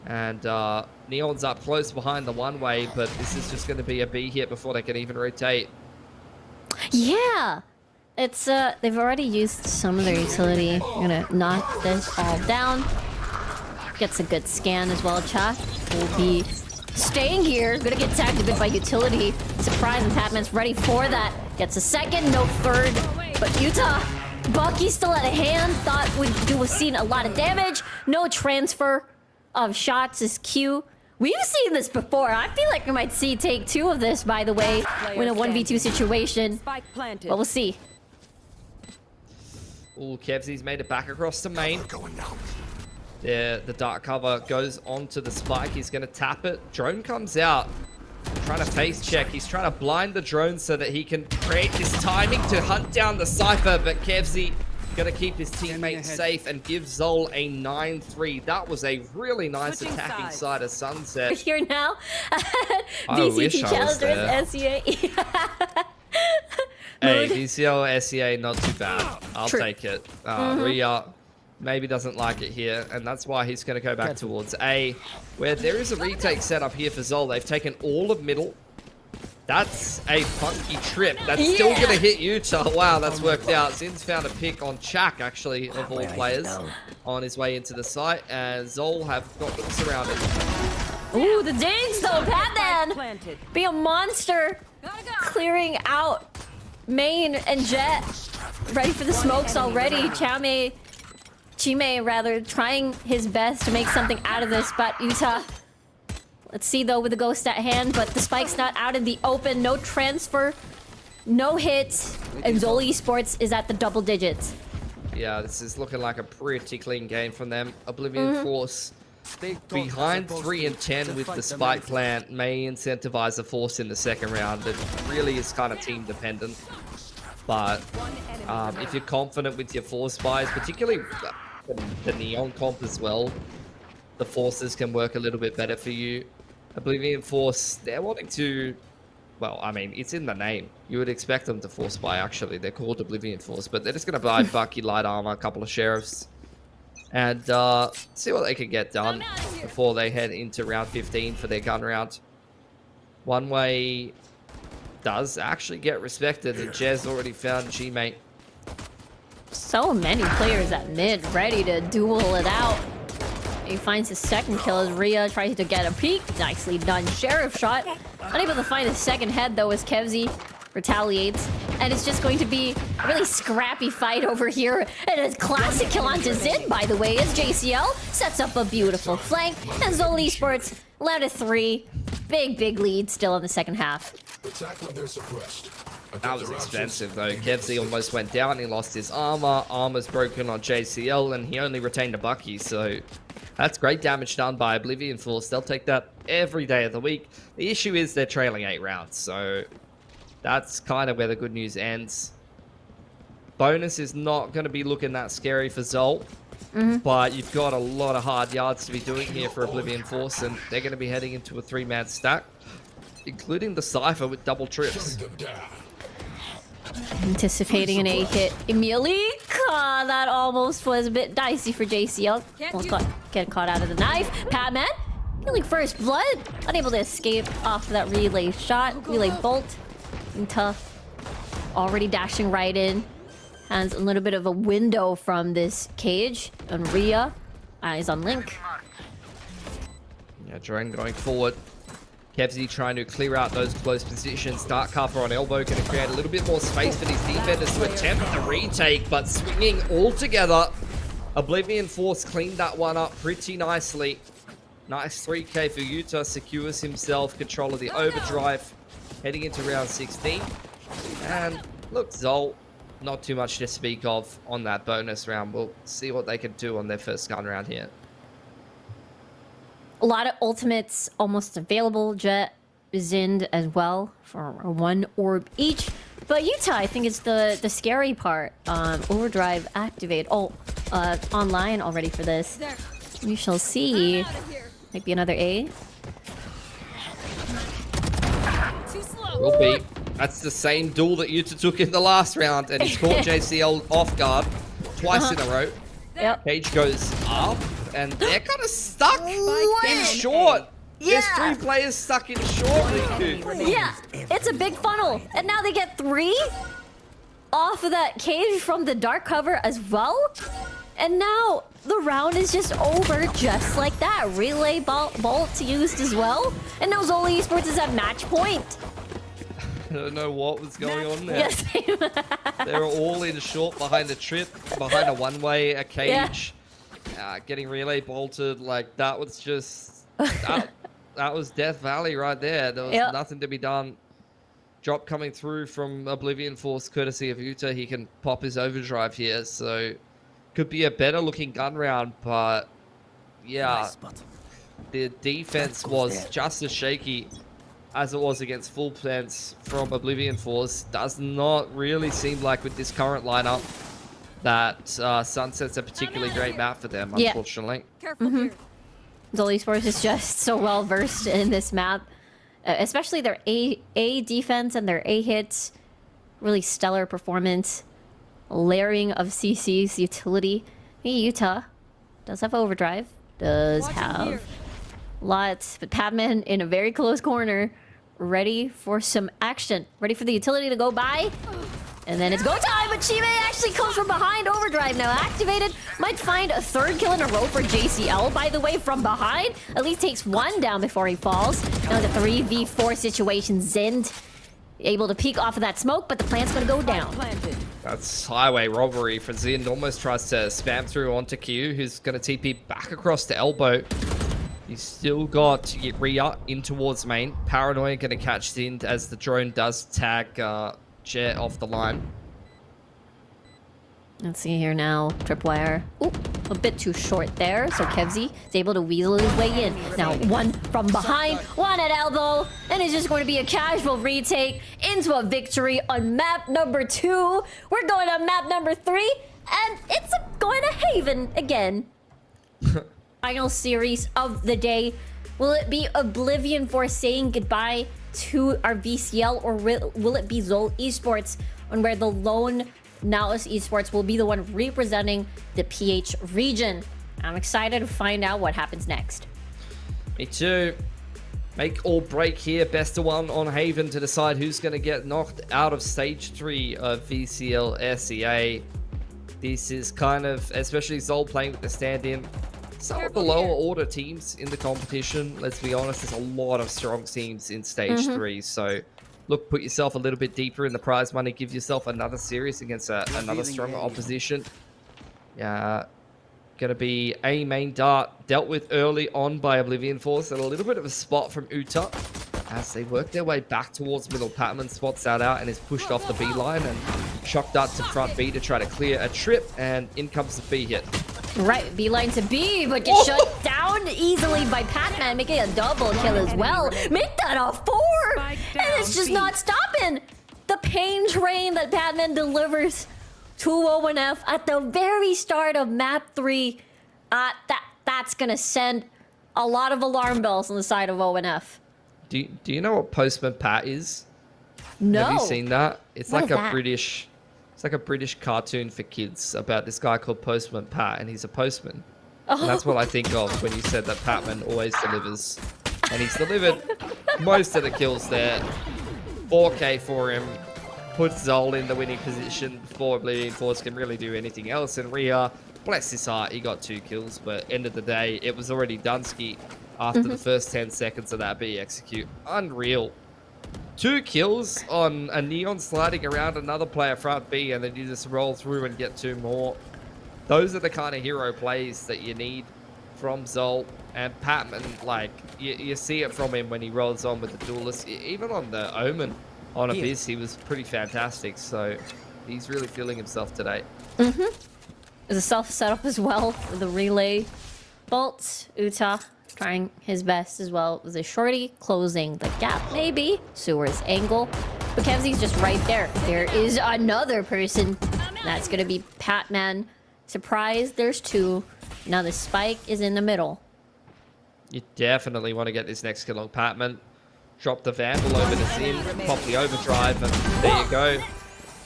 And Neon's up close behind the one-way, but this is just going to be a B hit before they can even rotate. Yeah! It's, they've already used some of their utility. I'm gonna knock this all down. Gets a good scan as well. Chak will be staying here. Gonna get tagged a bit by utility. Surprise, and Patman's ready for that. Gets a second, no third. But Utah, Bucky still at a hand. Thought would seen a lot of damage. No transfer of shots is Q. We've seen this before. I feel like we might see take two of this, by the way, in a 1v2 situation. But we'll see. Ooh, Kevzy's made it back across to main. The dark cover goes onto the spike. He's going to tap it. Drone comes out. Trying to face check. He's trying to blind the drone so that he can create this timing to hunt down the Cypher. But Kevzy going to keep his teammates safe and give ZOL a 9-3. That was a really nice attacking side of Sunset. Here now. I wish VCT I was there. challengers, SEA. Hey, VCL, SEA, not too bad. I'll take it. Rhea maybe doesn't like it here, and that's why he's going to go back towards A, where there is a retake set up here for ZOL. They've taken all of middle. That's a funky trip. That's still going to hit Utah. Wow, that's worked out. Zin's found a pick on Chak, actually, of all players, on his way into the site, and ZOL have got them surrounded. Ooh, the dings though, Patman! Be a monster! Clearing out main and Jet. Ready for the smokes already. Chime rather, trying his best to make something out of this, but Utah. Let's see though with the ghost at hand, but the spike's not out in the open. No transfer, no hits, and ZOL Esports is at the double digits. Yeah, this is looking like a pretty clean game from them. Oblivion Force behind 3 and 10 with the spike plant may incentivize the Force in the second round. It really is kind of team dependent. But if you're confident with your Force buys, particularly the Neon comp as well, the Forces can work a little bit better for you. Oblivion Force, they're wanting to... Well, I mean, it's in the name. You would expect them to Force buy, actually. They're called Oblivion Force, but they're just going to buy Bucky, Light Armor, a couple of Sheriffs, and see what they can get done before they head into round 15 for their gun round. One Way does actually get respected, and Jez already found G-Mate. So many players at mid ready to duel it out. He finds his second kill as Rhea tries to get a peek. Nicely done. Sheriff shot. Unable to find his second head though as Kevzi retaliates. And it's just going to be a really scrappy fight over here. And a classic kill onto Zin, by the way, as JCL sets up a beautiful flank. And ZOL Esports led a 3. Big lead still in the second half. That was expensive though. Kevzi almost went down. He lost his armor. Armor's broken on JCL, and he only retained a Bucky. So that's great damage done by Oblivion Force. They'll take that every day of the week. The issue is they're trailing 8 rounds. So that's kind of where the good news ends. Bonus is not going to be looking that scary for ZOL. But you've got a lot of hard yards to be doing here for Oblivion Force, and they're going to be heading into a 3-man stack, including the Cypher with double trips. Anticipating an A hit immediately. That almost was a bit dicey for JCL. Almost getting caught out of the knife. Patman feeling first blood. Unable to escape off of that relay shot. Relay bolt. Tough. Already dashing right in. Has a little bit of a window from this cage. And Rhea eyes on Link. Yeah, Drone going forward. Kevzi trying to clear out those close positions. Dark cover on elbow, going to create a little bit more space for these defenders to attempt the retake, but swinging all together. Oblivion Force cleaned that one up pretty nicely. Nice 3k for Yuta, secures himself control of the overdrive, heading into round 16. And look, ZOL, not too much to speak of on that bonus round. We'll see what they can do on their first gun round here. A lot of ultimates almost available. Jet, Zind as well for 1 orb each. But Yuta, I think, is the scary part. Overdrive activate. Online already for this. There. We shall see. I'm outta here. Might be another A. Too slow. Will be. That's the same duel that Yuta took in the last round, and he's caught JCL off guard twice in a row. Yep. Cage goes up, and they're kind of stuck in short. There's 3 players stuck in short, Riku. Yeah, it's a big funnel. And now they get 3 off of that cage from the dark cover as well. And now the round is just over just like that. Relay bolt used as well. And now ZOL Esports is at match point. I don't know what was going on there. Yes. They were all in short behind a trip, behind a one-way, a cage. Getting relay bolted, like that was just... That was Death Valley right there. There was nothing to be done. Drop coming through from Oblivion Force, courtesy of Yuta. He can pop his overdrive here, so could be a better looking gun round, but yeah, the defense was just as shaky as it was against full plants from Oblivion Force. Does not really seem like with this current lineup that Sunset's a particularly great map for them, unfortunately. Careful here. ZOL Esports is just so well versed in this map, especially their A defense and their A hits. Really stellar performance. Layering of CC's utility. Hey, Yuta does have overdrive. Does have lots, but Padman in a very close corner, ready for some action. Ready for the utility to go by. And then it's go time, but Chime actually comes from behind. Overdrive now activated. Might find a 3rd kill in a row for JCL, by the way, from behind. At least takes 1 down before he falls. Now the 3v4 situation. Zind able to peek off of that smoke, but the plant's gonna go down. That's highway robbery for Zind. Almost tries to spam through onto Q, who's gonna TP back across to elbow. He's still got Rhea in towards main. Paranoia gonna catch Zind as the drone does tag Jet off the line. Let's see here now. Tripwire. Ooh, a bit too short there. So Kevzy is able to weasel his way in. Now one from behind, one at elbow, and it's just going to be a casual retake into a victory on map number 2. We're going on map number 3, and it's going to Haven again. Final series of the day. Will it be Oblivion for saying goodbye to our VCL, or will it be ZOL Esports, on where the lone Nautilus Esports will be the one representing the PH region? I'm excited to find out what happens next. Me too. Make or break here. Best of one on Haven to decide who's going to get knocked out of stage 3 of VCL SEA. This is kind of, especially ZOL playing with the stand-in, some of the lower order teams in the competition. Let's be honest, there's a lot of strong teams in stage 3. So look, put yourself a little bit deeper in the prize money. Give yourself another series against another stronger opposition. Yeah, gonna be a main dart dealt with early on by Oblivion Force, and a little bit of a spot from Uta as they work their way back towards middle. Patman spots that out and is pushed off the B line, and shock dart to front B to try to clear a trip, and in comes the B hit. Right, B line to B, but gets shut down easily by Patman, making a double kill as well. Make that a 4! And it's just not stopping! The pain train that Patman delivers to ONF at the very start of map 3. That's gonna send a lot of alarm bells on the side of ONF. Do you know what Postman Pat is? No. Have you seen that? It's What like is a that? British... It's like a British cartoon for kids about this guy called Postman Pat, and he's a postman. And that's what I think of when you said that Patman always delivers. And he's delivered most of the kills there. 4K for him. Puts ZOL in the winning position before Oblivion Force can really do anything else. And Rhea, bless his heart, he got 2 kills. But end of the day, it was already Dunsky after the first 10 seconds of that B execute. Unreal. 2 kills on a Neon sliding around another player front B, and then you just roll through and get 2 more. Those are the kind of hero plays that you need from ZOL. And Patman, like, you see it from him when he rolls on with the duelists. Even on the Omen on Abyss, he was pretty fantastic. So he's really feeling himself today. There's a self setup as well with the relay bolts. Uta trying his best as well with a shorty, closing the gap maybe. Sewer's angle. But Kevzy's just right there. There is another person. That's gonna be Patman. Surprise, there's 2. Now the spike is in the middle. You definitely want to get this next kill on Patman. Drop the Vandal over to Zin, pop the overdrive, and there you go.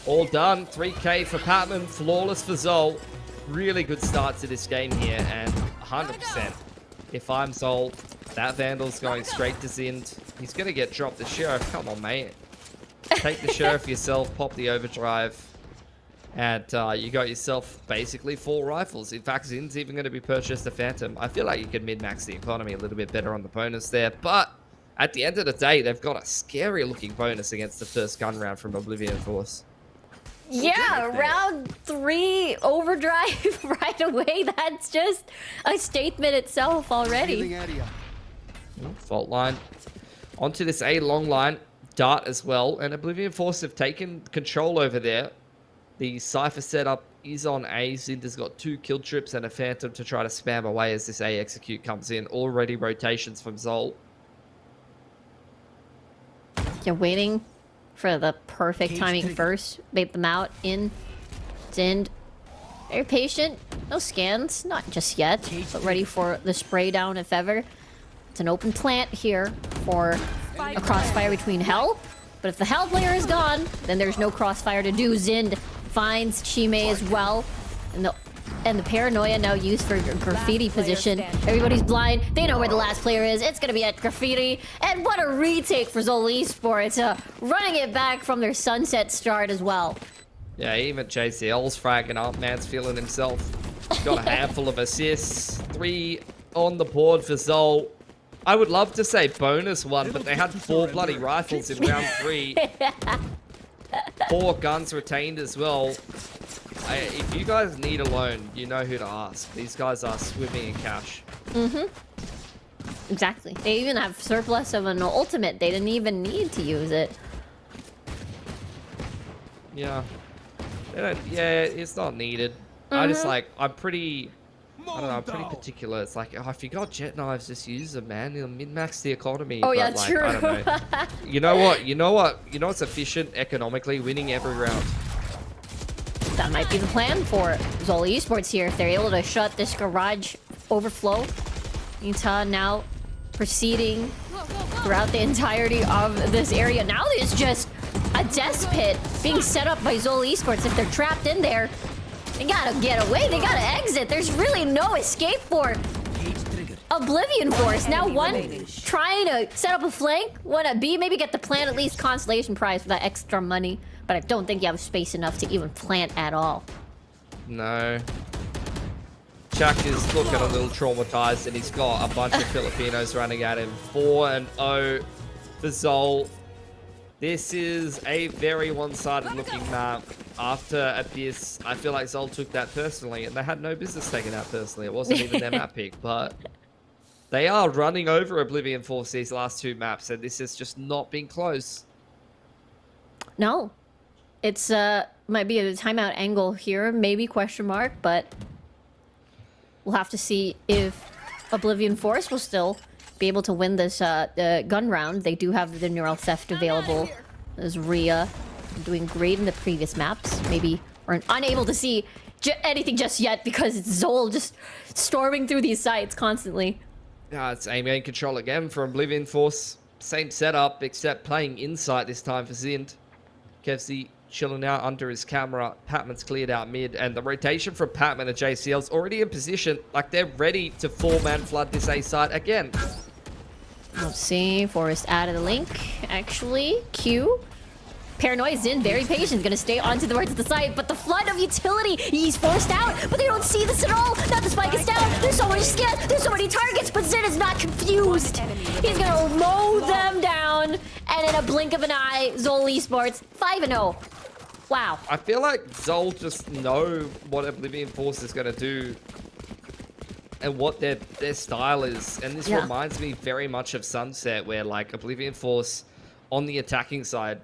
All done. 3K for Patman, flawless for ZOL. Really good start to this game here, and 100%. If I'm ZOL, that Vandal's going straight to Zind. He's going to get dropped. The Sheriff, come on, mate. Take the Sheriff yourself, pop the overdrive, and you got yourself basically 4 rifles. In fact, Zind's even going to be purchased a Phantom. I feel like you could min-max the economy a little bit better on the bonus there, but at the end of the day, they've got a scary-looking bonus against the first gun round from Oblivion Force. Yeah, round 3 overdrive right away. That's just a statement itself already. Fault line. Onto this A long line. Dart as well. And Oblivion Force have taken control over there. The Cypher setup is on A. Zinder's got 2 kill trips and a Phantom to try to spam away as this A execute comes in. Already rotations from ZOL. You're waiting for the perfect timing first. Bait them out in. Zind. Very patient. No scans. Not just yet. But ready for the spray down if ever. It's an open plant here for a crossfire between Hell. But if the Hell player is gone, then there's no crossfire to do. Zind finds Chime as well. And the paranoia now used for graffiti position. Everybody's blind. They know where the last player is. It's going to be at graffiti. And what a retake for ZOL Esports. Running it back from their sunset start as well. Yeah, even JCL's fragging up. Man's feeling himself. Got a handful of assists. 3 on the board for ZOL. I would love to say bonus 1, but they had 4 bloody rifles in round 3. 4 guns retained as well. If you guys need a loan, you know who to ask. These guys are swimming in cash. Exactly. They even have surplus of an ultimate. They didn't even need to use it. Yeah. Yeah, it's not needed. I just like, I'm pretty, I don't know, I'm pretty particular. It's like, oh, if you got jet knives, just use them, man. You'll min-max the economy. Oh but yeah, like, true. I don't know. You know what? You know what's efficient economically? Winning every round. That might be the plan for ZOL Esports here if they're able to shut this garage overflow. Utah now proceeding throughout the entirety of this area. Now there's just a death pit being set up by ZOL Esports. If they're trapped in there, they gotta get away. They gotta exit. There's really no escape for Oblivion Force. Now one trying to set up a flank, one at B, maybe get the plant, at least consolation prize for that extra money. But I don't think you have space enough to even plant at all. No. Chuck is looking a little traumatized, and he's got a bunch of Filipinos running at him. 4-0 for ZOL. This is a very one-sided looking map. After Abyss, I feel like ZOL took that personally, and they had no business taking that personally. It wasn't even their map pick, but they are running over Oblivion Force these last two maps, and this has just not been close. No. It's might be a timeout angle here, maybe question mark, but we'll have to see if Oblivion Force will still be able to win this gun round. They do have the neural theft available. There's Rhea doing great in the previous maps. Maybe we're unable to see anything just yet because it's ZOL just storming through these sites constantly. It's aim and control again for Oblivion Force. Same setup, except playing Insight this time for Zind. Kevzy chilling out under his camera. Patman's cleared out mid, and the rotation from Patman and JCL's already in position. Like, they're ready to four-man flood this A site again. Let's see. Forrest added a link. Actually, Q. Paranoia is in, very patient, gonna stay onto the right of the site, but the flood of utility, he's forced out, but they don't see this at all. Now the spike is down, there's so much scan, there's so many targets, but Zin is not confused. He's gonna mow them down, and in a blink of an eye, ZOL Esports, 5-0. Wow. I feel like ZOL just know what Oblivion Force is gonna do and what their style is, and this reminds me very much of Sunset, where like Oblivion Force on the attacking side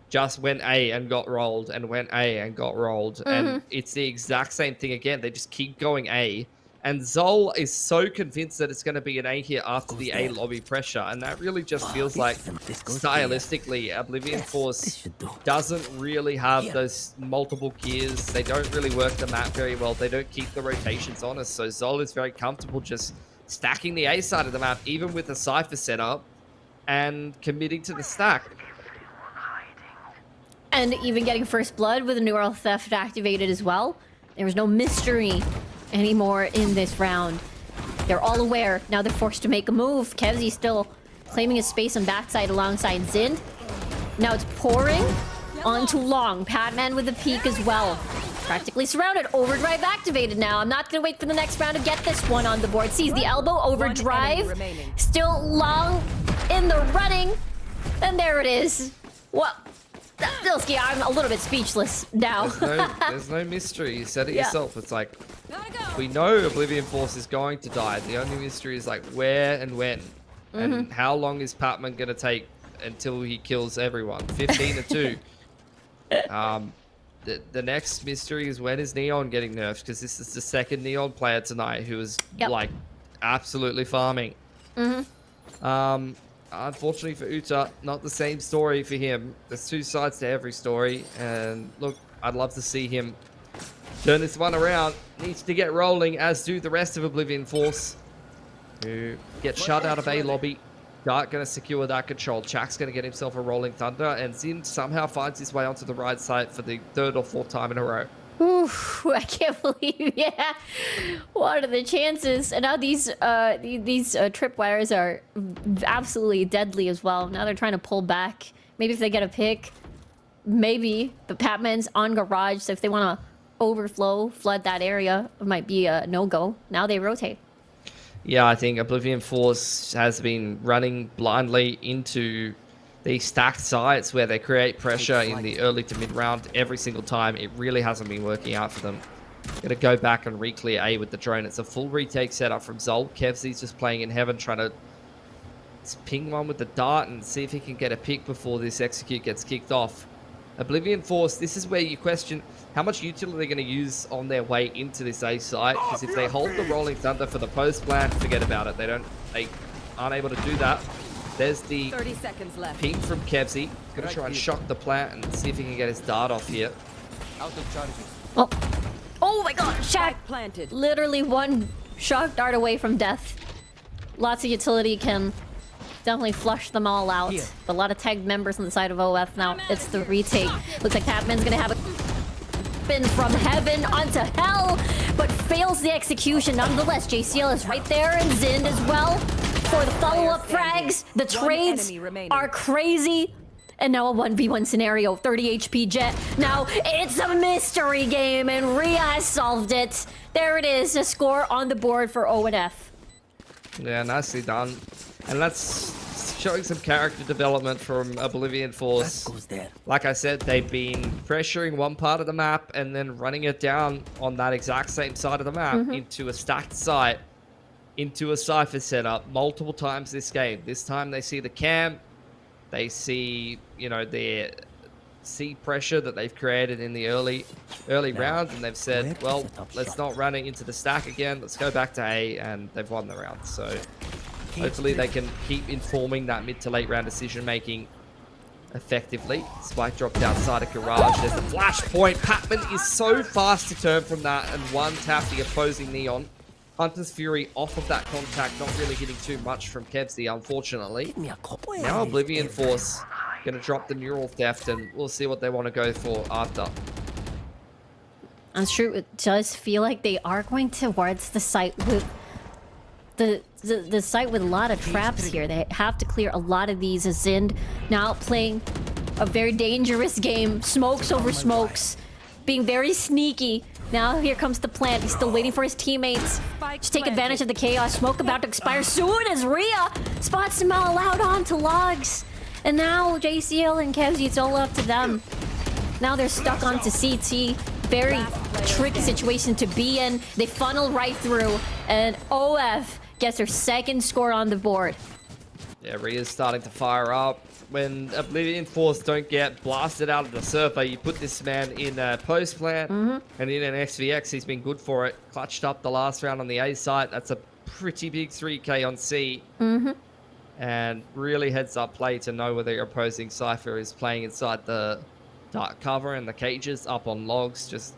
just went A and got rolled, and went A and got rolled. And it's the exact same thing again. They just keep going A. And ZOL is so convinced that it's going to be an A here after the A lobby pressure. And that really just feels like, stylistically, Oblivion Force doesn't really have those multiple gears. They don't really work the map very well. They don't keep the rotations honest. So ZOL is very comfortable just stacking the A side of the map, even with the Cypher setup, and committing to the stack. And even getting first blood with a neural theft activated as well. There was no mystery anymore in this round. They're all aware. Now they're forced to make a move. Kevzy still claiming his space on backside alongside Zind. Now it's pouring onto Long. Padman with a peek as well. Practically surrounded. Overdrive activated now. I'm not going to wait for the next round to get this one on the board. Sees the elbow. Overdrive. Still Long in the running. And there it is. Well, Bilski, I'm a little bit speechless now. There's no mystery. You said it yourself. It's like, we know Oblivion Force is going to die. The only mystery is like where and when. And how long is Patman going to take until he kills everyone? 15-2. The next mystery is, when is Neon getting nerfed? Because this is the second Neon player tonight who is like absolutely farming. Unfortunately for Uta, not the same story for him. There's two sides to every story, and look, I'd love to see him turn this one around. Needs to get rolling, as do the rest of Oblivion Force, who get shut out of A lobby. Dart gonna secure that control. Chak's gonna get himself a Rolling Thunder, and Zin somehow finds his way onto the right side for the third or fourth time in a row. Oof, I can't believe, what are the chances? And now these tripwires are absolutely deadly as well. Now they're trying to pull back. Maybe if they get a pick, maybe. But Patman's on garage, so if they want to overflow, flood that area, it might be a no-go. Now they rotate. Yeah, I think Oblivion Force has been running blindly into these stacked sites where they create pressure in the early to mid round every single time. It really hasn't been working out for them. Gonna go back and re-clear A with the drone. It's a full retake setup from ZOL. Kevzy's just playing in heaven, trying to ping one with the dart and see if he can get a pick before this execute gets kicked off. Oblivion Force, this is where you question how much utility they're going to use on their way into this A site. Because if they hold the Rolling Thunder for the post plan, forget about it. They aren't able to do that. There's the 30 seconds left. ping from Kevzy. Going to try and shock the plant and see if he can get his dart off here. Out of charges. Oh, oh my God! Shaq Planted. literally one shock dart away from death. Lots of utility can definitely flush them all out. Here. But a lot of tagged members on the side of OF now. It's the retake. Looks like Patman's gonna have a spin from heaven onto hell, but fails the execution. Nonetheless, JCL is right there and Zind as well for the follow-up frags. The trades enemy remaining. are crazy. And now a 1v1 scenario, 30 HP Jet. Now it's a mystery game, and Rhea has solved it. There it is, a score on the board for ONF. Yeah, nicely done. And that's showing some character development from Oblivion Force. That goes there. Like I said, they've been pressuring one part of the map and then running it down on that exact same side of the map into a stacked site, into a Cypher setup multiple times this game. This time they see the cam. They see, you know, their sea pressure that they've created in the early rounds, and they've said, well, let's not run it into the stack again. Let's go back to A, and they've won the round. So hopefully they can keep informing that mid to late round decision making effectively. Spike dropped outside a garage. There's the flash point. Patman is so fast to turn from that and one tap the opposing Neon. Hunter's Fury off of that contact, not really hitting too much from Kevzy, unfortunately. Give me a couple. Now Oblivion Force going to drop the Neural Theft, and we'll see what they want to go for after. That's true. It does feel like they are going towards the site with the site with a lot of traps here. They have to clear a lot of these. Zind now playing a very dangerous game. Smokes over smokes. Being very sneaky. Now here comes the plant. He's still waiting for his teammates to take advantage of the chaos. Smoke about to expire soon as Rhea spots him all out onto logs. And now JCL and Kevzy, it's all up to them. Now they're stuck onto CT. Very tricky situation to be in. They funnel right through, and OF gets her second score on the board. Yeah, Rhea's starting to fire up. When Oblivion Force don't get blasted out of the surfer, you put this man in a post plant and in an SVX. He's been good for it. Clutched up the last round on the A site. That's a pretty big 3K on C. And really heads up play to know whether your opposing Cypher is playing inside the dark cover and the cages up on logs. Just,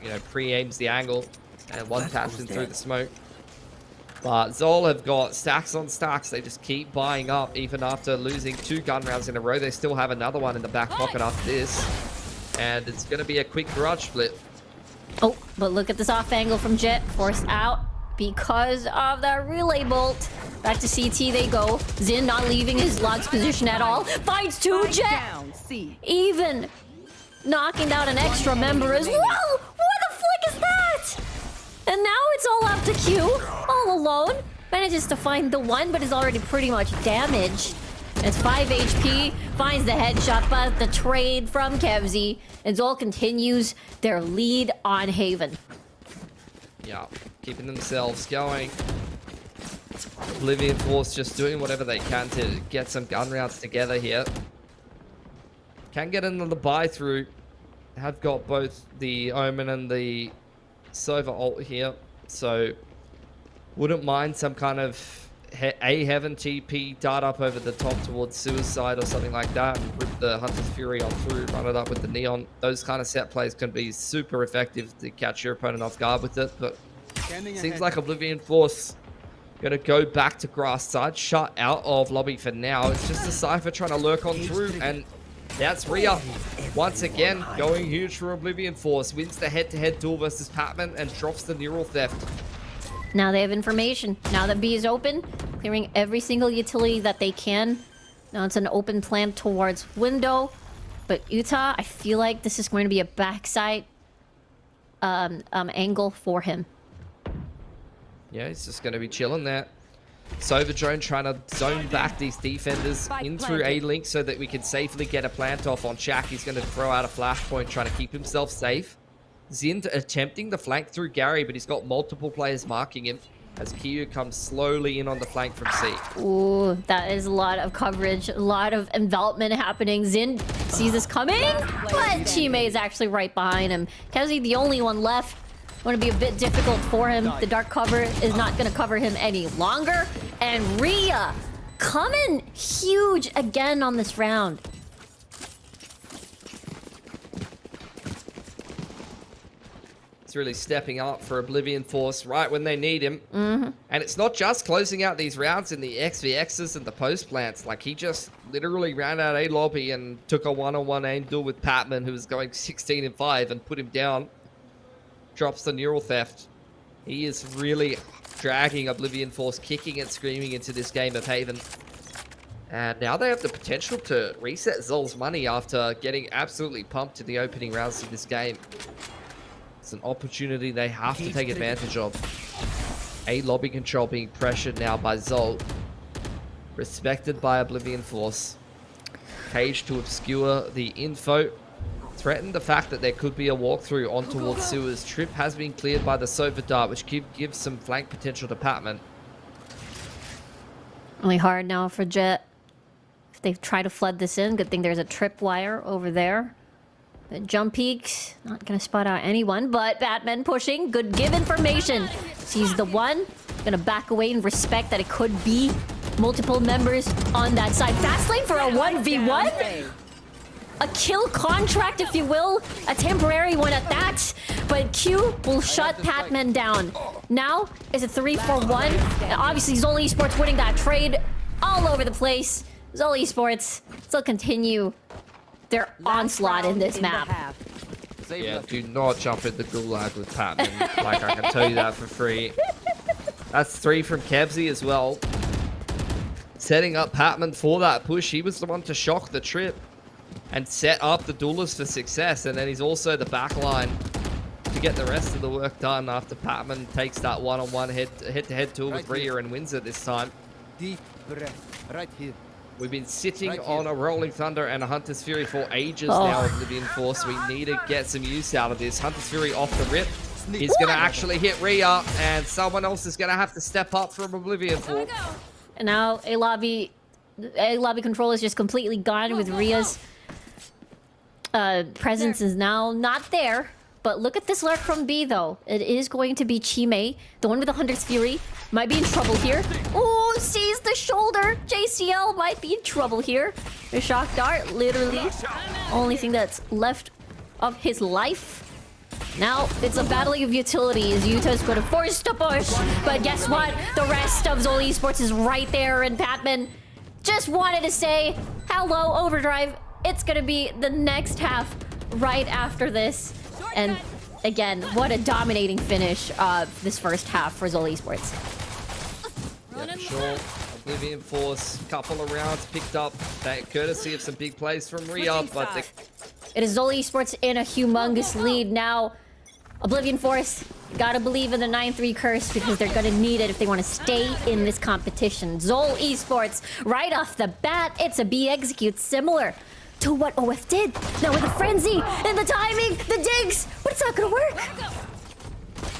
you know, pre-aims the angle and one taps him through the smoke. But ZOL have got stacks on stacks. They just keep buying up even after losing 2 gun rounds in a row. They still have another one in the back pocket after this. And it's going to be a quick garage split. Oh, but look at this off angle from Jet. Forced out because of that relay bolt. Back to CT they go. Zin not leaving his logs position at all. Finds 2 Jet. Down, C. Even knocking down an extra member as well. What the flick is that? And now it's all up to Q, all alone. Manages to find the one, but is already pretty much damaged. It's 5 HP, finds the headshot, but the trade from Kevzy. And ZOL continues their lead on Haven. Yeah, keeping themselves going. Oblivion Force just doing whatever they can to get some gun rounds together here. Can get another buy through. Have got both the Omen and the Sova ult here, so wouldn't mind some kind of A Heaven TP dart up over the top towards Suicide or something like that, and rip the Hunter's Fury on through, run it up with the Neon. Those kind of set plays can be super effective to catch your opponent off guard with it, but seems like Oblivion Force gonna go back to grass side, shut out of lobby for now. It's just a Cypher trying to lurk on through, and that's Rhea. Once again, going huge for Oblivion Force. Wins the head-to-head duel versus Patman and drops the Neural Theft. Now they have information. Now that B is open, clearing every single utility that they can. Now it's an open plant towards window. But Utah, I feel like this is going to be a backside angle for him. Yeah, he's just going to be chilling there. Sova drone trying to zone back these defenders in through A-Link so that we can safely get a plant off on Shaq. He's going to throw out a flashpoint trying to keep himself safe. Zind attempting the flank through Gary, but he's got multiple players marking him. as Kyu comes slowly in on the flank from C. Ooh, that is a lot of coverage, a lot of envelopment happening. Xin sees this coming, but Chime is actually right behind him. Kevzi, the only one left. Going to be a bit difficult for him. The dark cover is not going to cover him any longer. And Rhea coming huge again on this round. It's really stepping up for Oblivion Force right when they need him. And it's not just closing out these rounds in the XVXs and the post plants. Like, he just literally ran out A lobby and took a one-on-one aim duel with Patman, who was going 16-5, and put him down. Drops the neural theft. He is really dragging Oblivion Force, kicking and screaming into this game of Haven. And now they have the potential to reset ZOL's money after getting absolutely pumped in the opening rounds of this game. It's an opportunity they have to take advantage of. A lobby control being pressured now by ZOL. Respected by Oblivion Force. Cage to obscure the info. Threatened the fact that there could be a walkthrough on towards sewers. Trip has been cleared by the Sofa Dart, which gives some flank potential to Patman. Really hard now for Jet. If they try to flood this in, good thing there's a trip wire over there. The jump peaks, not gonna spot out anyone, but Batman pushing, good give information. Sees the one, gonna back away and respect that it could be multiple members on that side. Fast lane for a 1v1? A kill contract, if you will. A temporary one at that. But Q will shut Patman down. Now, is it 3-4-1? And obviously, ZOL Esports winning that trade all over the place. ZOL Esports still continue their onslaught in this map. Yeah, do not jump in the gulag with Patman. Like, I can tell you that for free. That's 3 from Kevzi as well. Setting up Patman for that push. He was the one to shock the trip and set up the duelists for success, and then he's also the backline to get the rest of the work done after Patman takes that one-on-one head-to-head duel with Rhea and wins it this time. Deep breath. Right here. We've been sitting on a Rolling Thunder and a Hunter's Fury for ages now, Oblivion Force. We need to get some use out of this. Hunter's Fury off the rip. He's going to actually hit Rhea, and someone else is going to have to step up from Oblivion Force. And now A lobby control is just completely gone with Rhea's presence is now not there. But look at this lurk from B, though. It is going to be Chime, the one with the Hunter's Fury. Might be in trouble here. Oh, sees the shoulder. JCL might be in trouble here. The shock dart, literally only thing that's left of his life. Now, it's a battling of utilities. Yuta's going to force to push. But guess what? The rest of ZOL Esports is right there. And Patman just wanted to say, hello, Overdrive. It's going to be the next half right after this. And again, what a dominating finish of this first half for ZOL Esports. Yeah, for sure. Oblivion Force, couple of rounds picked up, courtesy of some big plays from Rhea, but it is ZOL Esports in a humongous lead now. Oblivion Force, gotta believe in the 9-3 curse because they're gonna need it if they want to stay in this competition. ZOL Esports, right off the bat, it's a B execute similar to what OF did. Now with the frenzy and the timing, the digs, but it's not gonna work.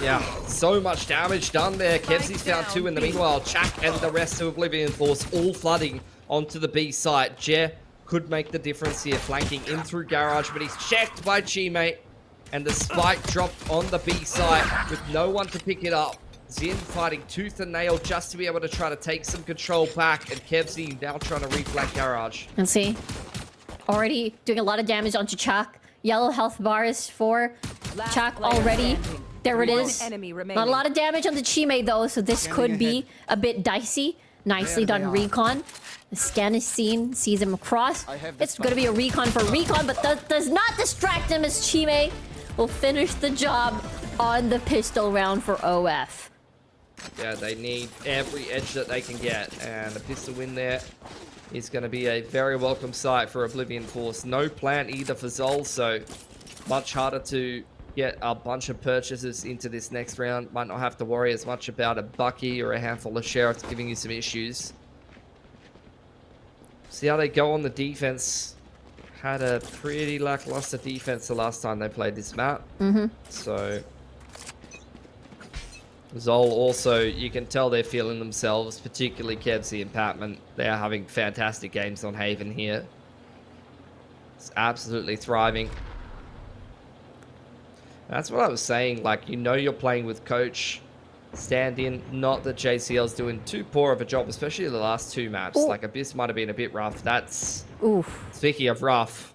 Yeah, so much damage done there. Kevzi's found 2 in the meanwhile. Chak and the rest of Oblivion Force all flooding onto the B site. Jer could make the difference here, flanking in through Garage, but he's checked by Chimate. And the spike dropped on the B site with no one to pick it up. Xin fighting tooth and nail just to be able to try to take some control back. And Kevzi now trying to reflank Garage. Let's see. Already doing a lot of damage onto Chak. Yellow health bars for Chak already. There it is. Not a lot of damage on the Chime though, so this could be a bit dicey. Nicely done recon. The scan is seen, sees him across. It's going to be a recon for recon, but that does not distract him as Chime will finish the job on the pistol round for OF. Yeah, they need every edge that they can get, and a pistol win there is going to be a very welcome sight for Oblivion Force. No plan either for ZOL, so much harder to get a bunch of purchases into this next round. Might not have to worry as much about a Bucky or a handful of sheriffs giving you some issues. See how they go on the defense. Had a pretty lackluster defense the last time they played this map. So ZOL also, you can tell they're feeling themselves, particularly Kevsey and Patman. They are having fantastic games on Haven here. It's absolutely thriving. That's what I was saying, like, you know you're playing with coach, stand in, not that JCL's doing too poor of a job, especially the last 2 maps. Ooh. Like, Abyss might have been a bit rough. That's, Oof. speaking of rough,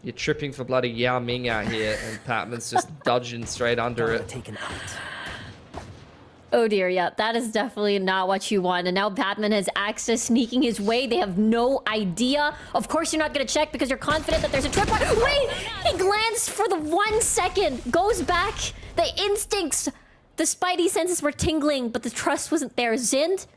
you're tripping for bloody Yao Ming out here, and Patman's just dodging straight under it. Taken out. Oh dear, yeah, that is definitely not what you want. And now Patman has access sneaking his way. They have no idea. Of course you're not going to check because you're confident that there's a tripwire. Wait! He glanced for the 1 second. Goes back. The instincts, the spidey senses were tingling, but the trust wasn't there. Zind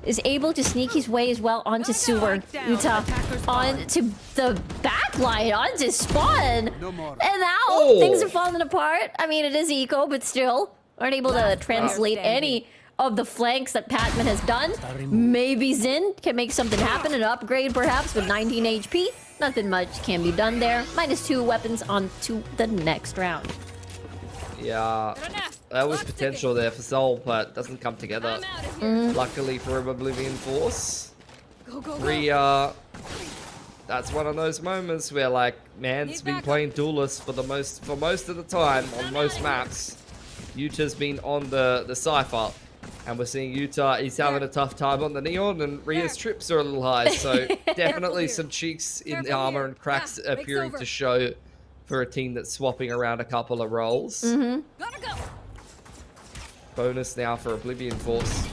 is able to sneak his way as well onto sewer. Utah onto the backline, onto spawn. No more. And now things are falling apart. I mean, it is eco, but still. Aren't able to translate any of the flanks that Patman has done. Maybe Zin can make something happen, an upgrade perhaps with 19 HP. Nothing much can be done there. -2 weapons on to the next round. Yeah, that was potential there for ZOL, but doesn't come together. Luckily for Oblivion Force. Rhea, that's one of those moments where, like, man's been playing duelists for most of the time on most maps. Utah's been on the Cypher, and we're seeing Utah, he's having a tough time on the Neon, and Rhea's trips are a little high, so definitely some cheeks in the armor and cracks appearing to show for a team that's swapping around a couple of roles. Gotta go. Bonus now for Oblivion Force.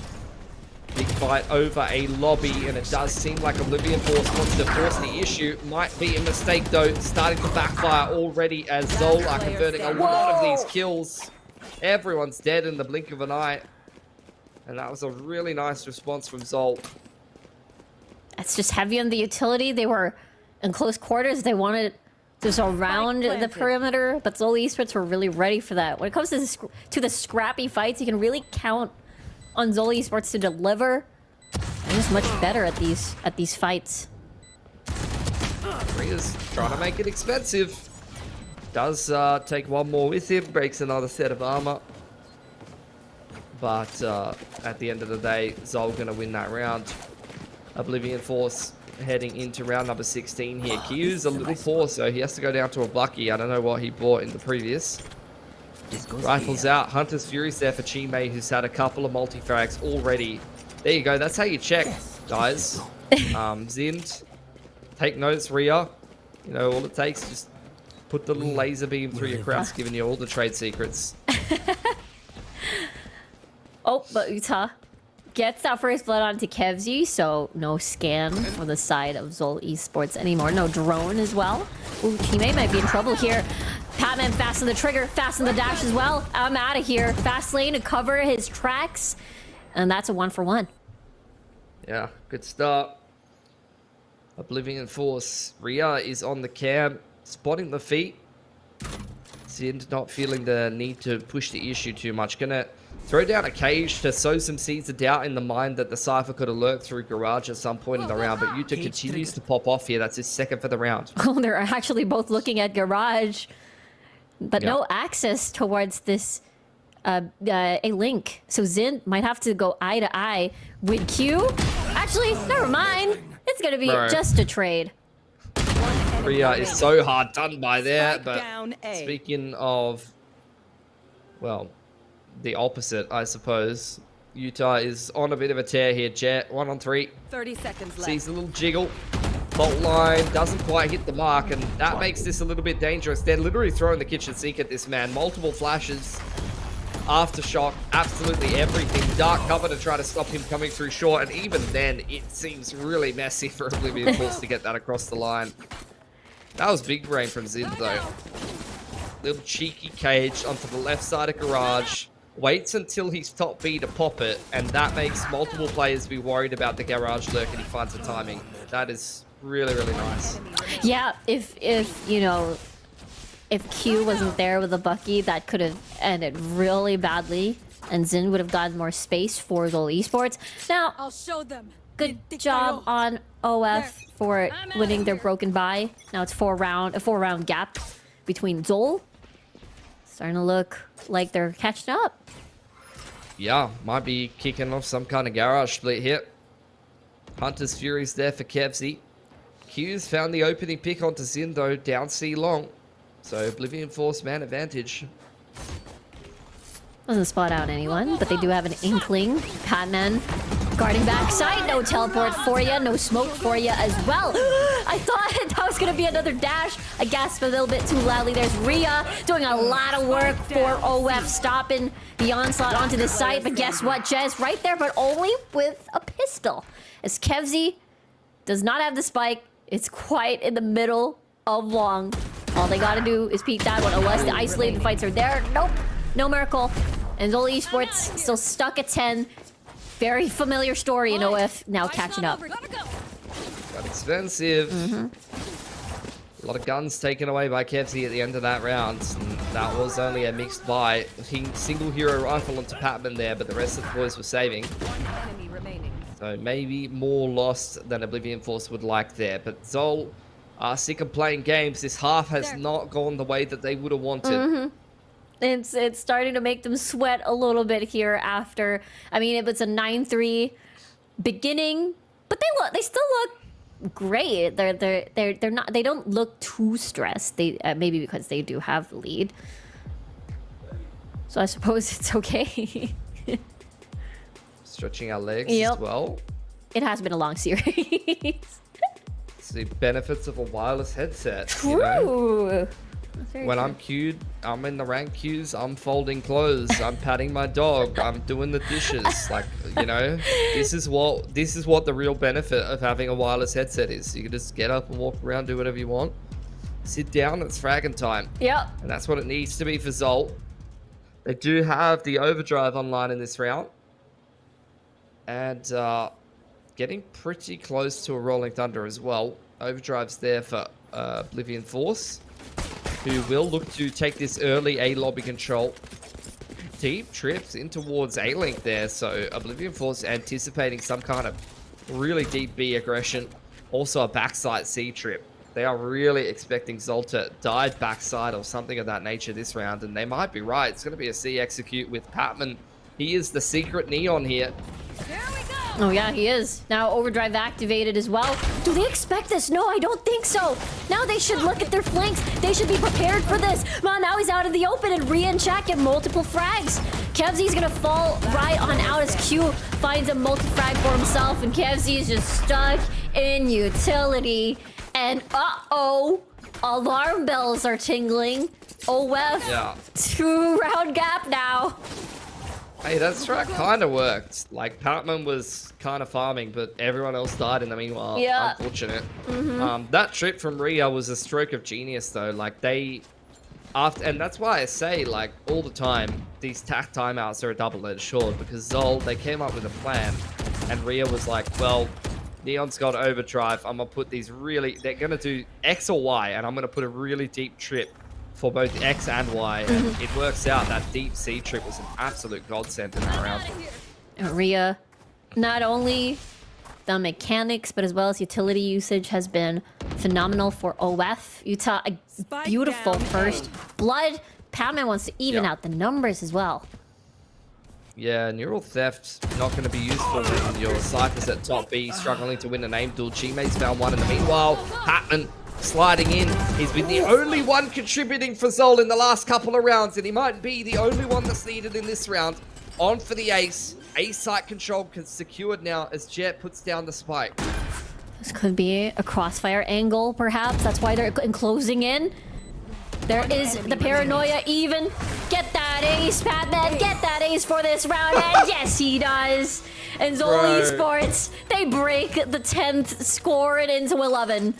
Big fight over a lobby, and it does seem like Oblivion Force wants to force the issue. Might be a mistake, though, starting to backfire already as ZOL are converting a lot of these kills. Everyone's dead in the blink of an eye. And that was a really nice response from ZOL. It's just heavy on the utility. They were in close quarters. They wanted to surround the perimeter, but ZOL Esports were really ready for that. When it comes to the scrappy fights, you can really count on ZOL Esports to deliver. And just much better at these fights. Rhea's trying to make it expensive. Does take one more with him, breaks another set of armor. But at the end of the day, ZOL gonna win that round. Oblivion Force heading into round number 16 here. Kyu's a little poor, so he has to go down to a Bucky. I don't know what he bought in the previous. Rifles out. Hunter's Fury's there for Chime, who's had a couple of multi-frags already. There you go. That's how you check, guys. Zind, take notes, Rhea. You know, all it takes is just put the little laser beam through your crowds, giving you all the trade secrets. Oh, but Utah gets that first blood onto Kevsey, so no scan on the side of ZOL Esports anymore. No drone as well. Ooh, Chime might be in trouble here. Patman fasten the trigger, fasten the dash as well. I'm out of here. Fast lane to cover his tracks. And that's a 1-for-1. Yeah, good start. Oblivion Force. Rhea is on the cam, spotting the feet. Zind not feeling the need to push the issue too much. Gonna throw down a cage to sow some seeds of doubt in the mind that the Cypher could have lurked through Garage at some point in the round. But Yuta continues to pop off here. That's his second for the round. Oh, they're actually both looking at Garage. But no access towards this a link. So Zind might have to go eye to eye with Q. Actually, never mind. It's gonna be just a trade. Rhea is so hard done by there, but speaking of, well, the opposite, I suppose. Utah is on a bit of a tear here. Jet, 1 on 3. 30 seconds left. Sees a little jiggle. Bolt line doesn't quite hit the mark, and that makes this a little bit dangerous. They're literally throwing the kitchen sink at this man. Multiple flashes. Aftershock, absolutely everything. Dark cover to try to stop him coming through short, and even then, it seems really messy for Oblivion Force to get that across the line. That was big brain from Zind, though. Little cheeky cage onto the left side of Garage. Waits until he's top B to pop it, and that makes multiple players be worried about the Garage lurk, and he finds the timing. That is really, really nice. Yeah, if you know, if Q wasn't there with a Bucky, that could have ended really badly, and Zind would have gotten more space for ZOL Esports. Now, I'll show them. good job on OF for winning their broken bye. Now it's a 4-round gap between ZOL. Starting to look like they're catching up. yeah, might be kicking off some kind of garage split here. Hunter's Fury's there for Kevzy. Q's found the opening pick onto Zin though, down C long. So Oblivion Force man advantage. Doesn't spot out anyone, but they do have an inkling. Patman guarding backside. No teleport for you. No smoke for you as well. I thought that was going to be another dash. I gasped a little bit too loudly. There's Rhea doing a lot of work for OF, stopping the onslaught onto the site. But guess what, Jez? Right there, but only with a pistol. As Kevzy does not have the spike. It's quite in the middle of long. All they got to do is peek that one. Unless the isolated fights are there. Nope. No miracle. And ZOL Esports still stuck at 10. Very familiar story in OF, now catching up. Got expensive. A lot of guns taken away by Kevzy at the end of that round. And that was only a mixed buy. Single hero rifle onto Patman there, but the rest of the boys were saving. So maybe more lost than Oblivion Force would like there. But ZOL are sick of playing games. This half has not gone the way that they would have wanted. It's starting to make them sweat a little bit here after. I mean, if it's a 9-3 beginning, but they still look great. They're not. They don't look too stressed. They maybe because they do have the lead. So I suppose it's okay. Stretching our legs as well. It has been a long series. It's the benefits of a wireless headset. True. You know? When True. I'm queued, I'm in the rank queues, I'm folding clothes, I'm patting my dog, I'm doing the dishes. Like, you know, this is what the real benefit of having a wireless headset is. You can just get up and walk around, do whatever you want. Sit down, it's fragging time. Yep. And that's what it needs to be for ZOL. They do have the overdrive online in this round. And getting pretty close to a Rolling Thunder as well. Overdrive's there for Oblivion Force, who will look to take this early A lobby control. Deep trips in towards A-Link there, so Oblivion Force anticipating some kind of really deep B aggression. Also a backside C trip. They are really expecting ZOL to dive backside or something of that nature this round, and they might be right. It's going to be a C execute with Patman. He is the secret neon here. Here we go. Oh yeah, he is. Now overdrive activated as well. Do they expect this? No, I don't think so. Now they should look at their flanks. They should be prepared for this. Man, now he's out in the open and Rhea and Jack get multiple frags. Kevzy's gonna fall right on out as Q finds a multi-frag for himself, and Kevzy is just stuck in utility. And uh-oh, alarm bells are tingling. OF, Yeah. 2-round gap now. Hey, that strat kind of worked. Like, Patman was kind of farming, but everyone else died in the meanwhile. Yeah. Unfortunate. That trip from Rhea was a stroke of genius, though. Like, and that's why I say, like, all the time, these tack timeouts are a double-edged sword, because ZOL, they came up with a plan, and Rhea was like, well, Neon's got overdrive. I'm going to put they're going to do X or Y, and I'm going to put a really deep trip for both X and Y, and it works out. That deep C trip was an absolute godsend in that round. Rhea, not only the mechanics, but as well as utility usage has been phenomenal for OF. Utah, a beautiful first blood. Patman wants to even out the numbers as well. Yeah, Neural Theft's not going to be useful when your Cypher's at top B, struggling to win a name duel. Chime's found one in the meanwhile. Patman sliding in. He's been the only one contributing for ZOL in the last couple of rounds, and he might be the only one that's needed in this round. On for the ace. Ace site control secured now as Jet puts down the spike. This could be a crossfire angle, perhaps. That's why they're closing in. There is the paranoia even. Get that ace, Patman. Get that ace for this round. And yes, he does. And ZOL Esports, they break the 10th, score it into 11.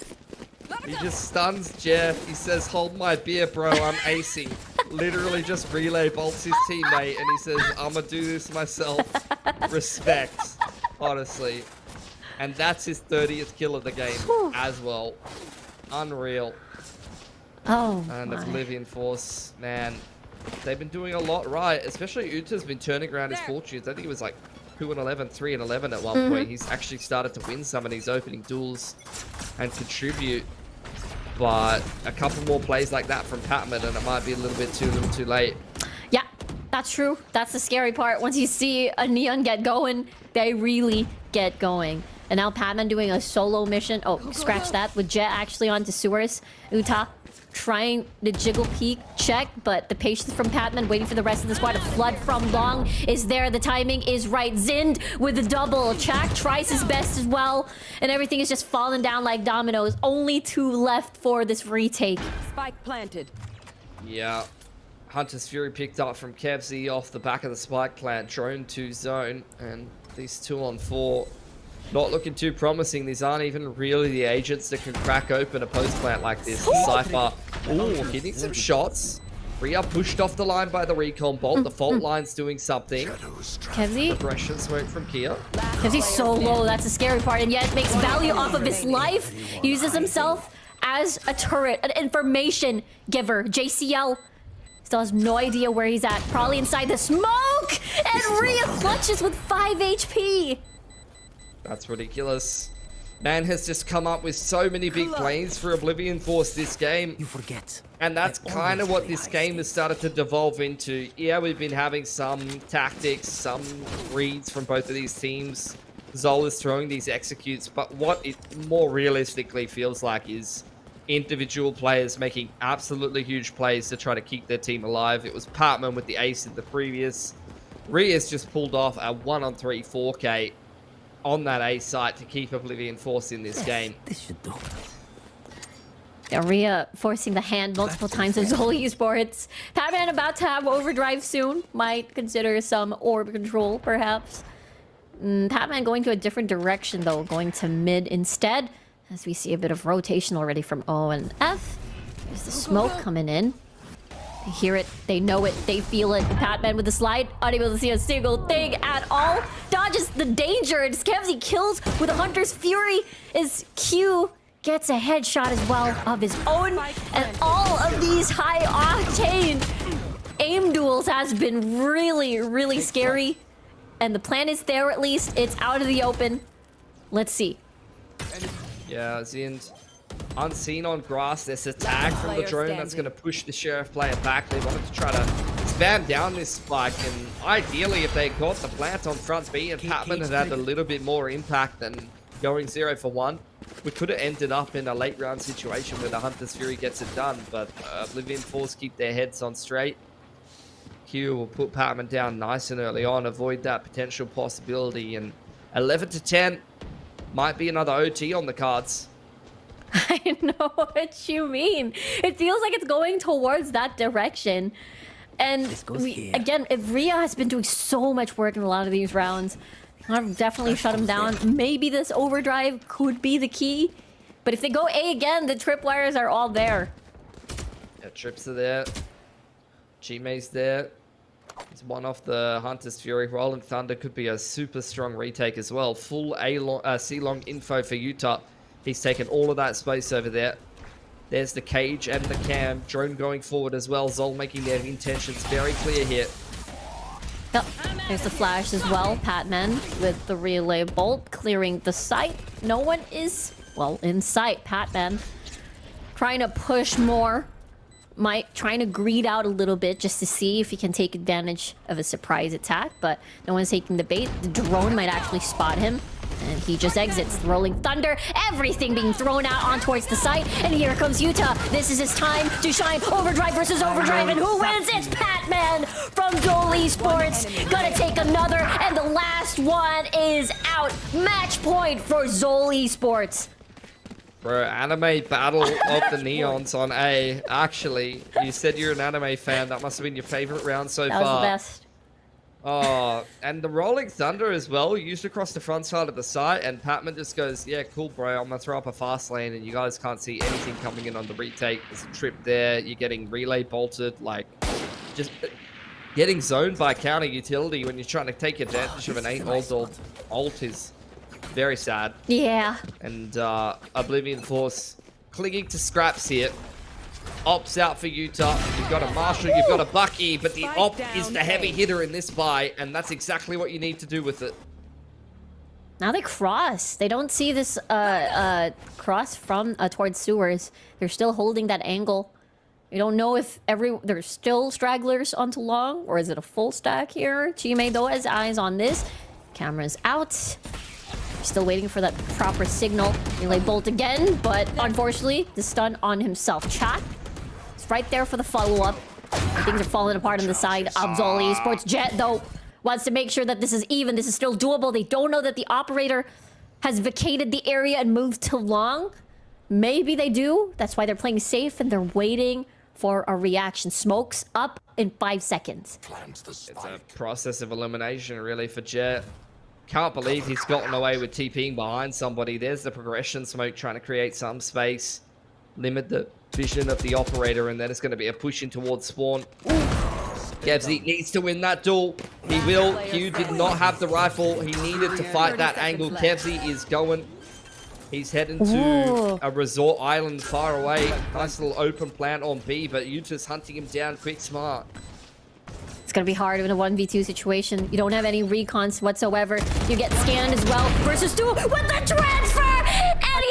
He just stuns Jeff. He says, hold my beer, bro. I'm acing. Literally just relay bolts his teammate, and he says, I'm going to do this myself. Respect, honestly. And that's his 30th kill of the game as well. Unreal. Oh, and my. Oblivion Force, man, they've been doing a lot right. Especially Uta's been turning around his fortunes. I think he was like 2-11, 3-11 at one point. He's actually started to win some of these opening duels and contribute. But a couple more plays like that from Patman, and it might be a little bit too late. Yeah, That's true. That's the scary part. Once you see a Neon get going, they really get going. And now Padman doing a solo mission. Oh, scratch that. With Jet actually onto sewers. Uta trying to jiggle peek check, but the patience from Padman waiting for the rest of the squad to flood from long is there. The timing is right. Zind with the double. Chak tries his best as well, and everything is just falling down like dominoes. Only 2 left for this retake. Spike planted. Yeah. Hunter's Fury picked up from Kevzy off the back of the spike plant. Drone to zone, and these 2 on 4 not looking too promising. These aren't even really the agents that can crack open a post plant like this. Cypher, ooh, hitting some shots. Rhea pushed off the line by the recon bolt. The fault line's doing something. Kevzy? Aggression smoke from Kia. Kevzy's so low, that's the scary part, and yet makes value off of his life. Uses himself as a turret, an information giver. JCL still has no idea where he's at. Probably inside the smoke! And Rhea clutches with 5 HP. That's ridiculous. Man has just come up with so many big plays for Oblivion Force this game. You forget. And that's kind of what this game has started to devolve into. Yeah, we've been having some tactics, some reads from both of these teams. ZOL is throwing these executes, but what it more realistically feels like is individual players making absolutely huge plays to try to keep their team alive. It was Patman with the ace in the previous. Rhea's just pulled off a 1-on-3 4K on that A site to keep Oblivion Force in this game. This should do. Yeah, Rhea forcing the hand multiple times of ZOL Esports. Padman about to have overdrive soon. Might consider some orb control, perhaps. Padman going to a different direction, though. Going to mid instead. As we see a bit of rotation already from O and F. There's the smoke coming in. They hear it, they know it, they feel it. Padman with the slide, unable to see a single thing at all. Dodges the danger, and Kevzy kills with a Hunter's Fury as Q gets a headshot as well of his own. And all of these high-octane aim duels has been really, really scary. And the plan is there at least. It's out of the open. Let's see. Yeah, Zind unseen on grass. There's a tag from the drone that's going to push the Sheriff player back. They wanted to try to spam down this spike, and ideally if they got the plant on front B and Patman had a little bit more impact than going 0 for 1, we could have ended up in a late round situation where the Hunter's Fury gets it done, but Oblivion Force keep their heads on straight. Q will put Patman down nice and early on, avoid that potential possibility, and 11 to 10 might be another OT on the cards. I know what you mean. It feels like it's going towards that direction. And again, if Rhea has been doing so much work in a lot of these rounds, I've definitely shut him down. Maybe this overdrive could be the key. But if they go A again, the tripwires are all there. Yeah, trips are there. Chime's there. He's one off the Hunter's Fury. Rolling Thunder could be a super strong retake as well. Full C-long info for Utah. He's taken all of that space over there. There's the cage and the cam. Drone going forward as well. ZOL making their intentions very clear here. Yep. There's the flash as well. Patman with the relay bolt clearing the site. No one is, well, in sight. Patman trying to push more. Trying to greed out a little bit just to see if he can take advantage of a surprise attack, but no one's taking the bait. The drone might actually spot him, and he just exits. Rolling Thunder, everything being thrown out on towards the site, and here comes Utah. This is his time to shine. Overdrive versus Overdrive, and who wins? It's Patman from ZOL Esports. Gonna take another, and the last one is out. Match point for ZOL Esports. Bro, anime battle of the Neons on A. Actually, you said you're an anime fan. That must have been your favorite round so far. That was the best. Oh, and the Rolling Thunder as well, used across the front side of the site, and Patman just goes, yeah, cool, bro, I'm going to throw up a fast lane, and you guys can't see anything coming in on the retake. There's a trip there. You're getting relay bolted, like, just getting zoned by counter utility when you're trying to take advantage of an 8-ult ult is very sad. Yeah. And Oblivion Force clinging to scraps here. Op's out for Utah. You've got a Marshall, you've got a Bucky, but the Op is the heavy hitter in this buy, and that's exactly what you need to do with it. Now they cross. They don't see this cross from towards sewers. They're still holding that angle. We don't know if there's still stragglers onto long, or is it a full stack here? Chime though has eyes on this. Camera's out. Still waiting for that proper signal. Relay bolt again, but unfortunately, the stun on himself. Chat is right there for the follow-up. Things are falling apart on the side of ZOL Esports. Jet, though, wants to make sure that this is even. This is still doable. They don't know that the operator has vacated the area and moved to long. Maybe they do. That's why they're playing safe and they're waiting for a reaction. Smokes up in 5 seconds. It's a process of elimination, really, for Jet. Can't believe he's gotten away with TPing behind somebody. There's the progression smoke trying to create some space. Limit the vision of the operator, and then it's going to be a push in towards spawn. Kevzy needs to win that duel. He will. Q did not have the rifle. He needed to fight that angle. Kevzy is going. He's heading to a resort island far away. Nice little open plant on B, but Yuta's hunting him down quick, smart. It's gonna be hard in a 1v2 situation. You don't have any recons whatsoever. You get scanned as well. Versus 2 with the transfer! And he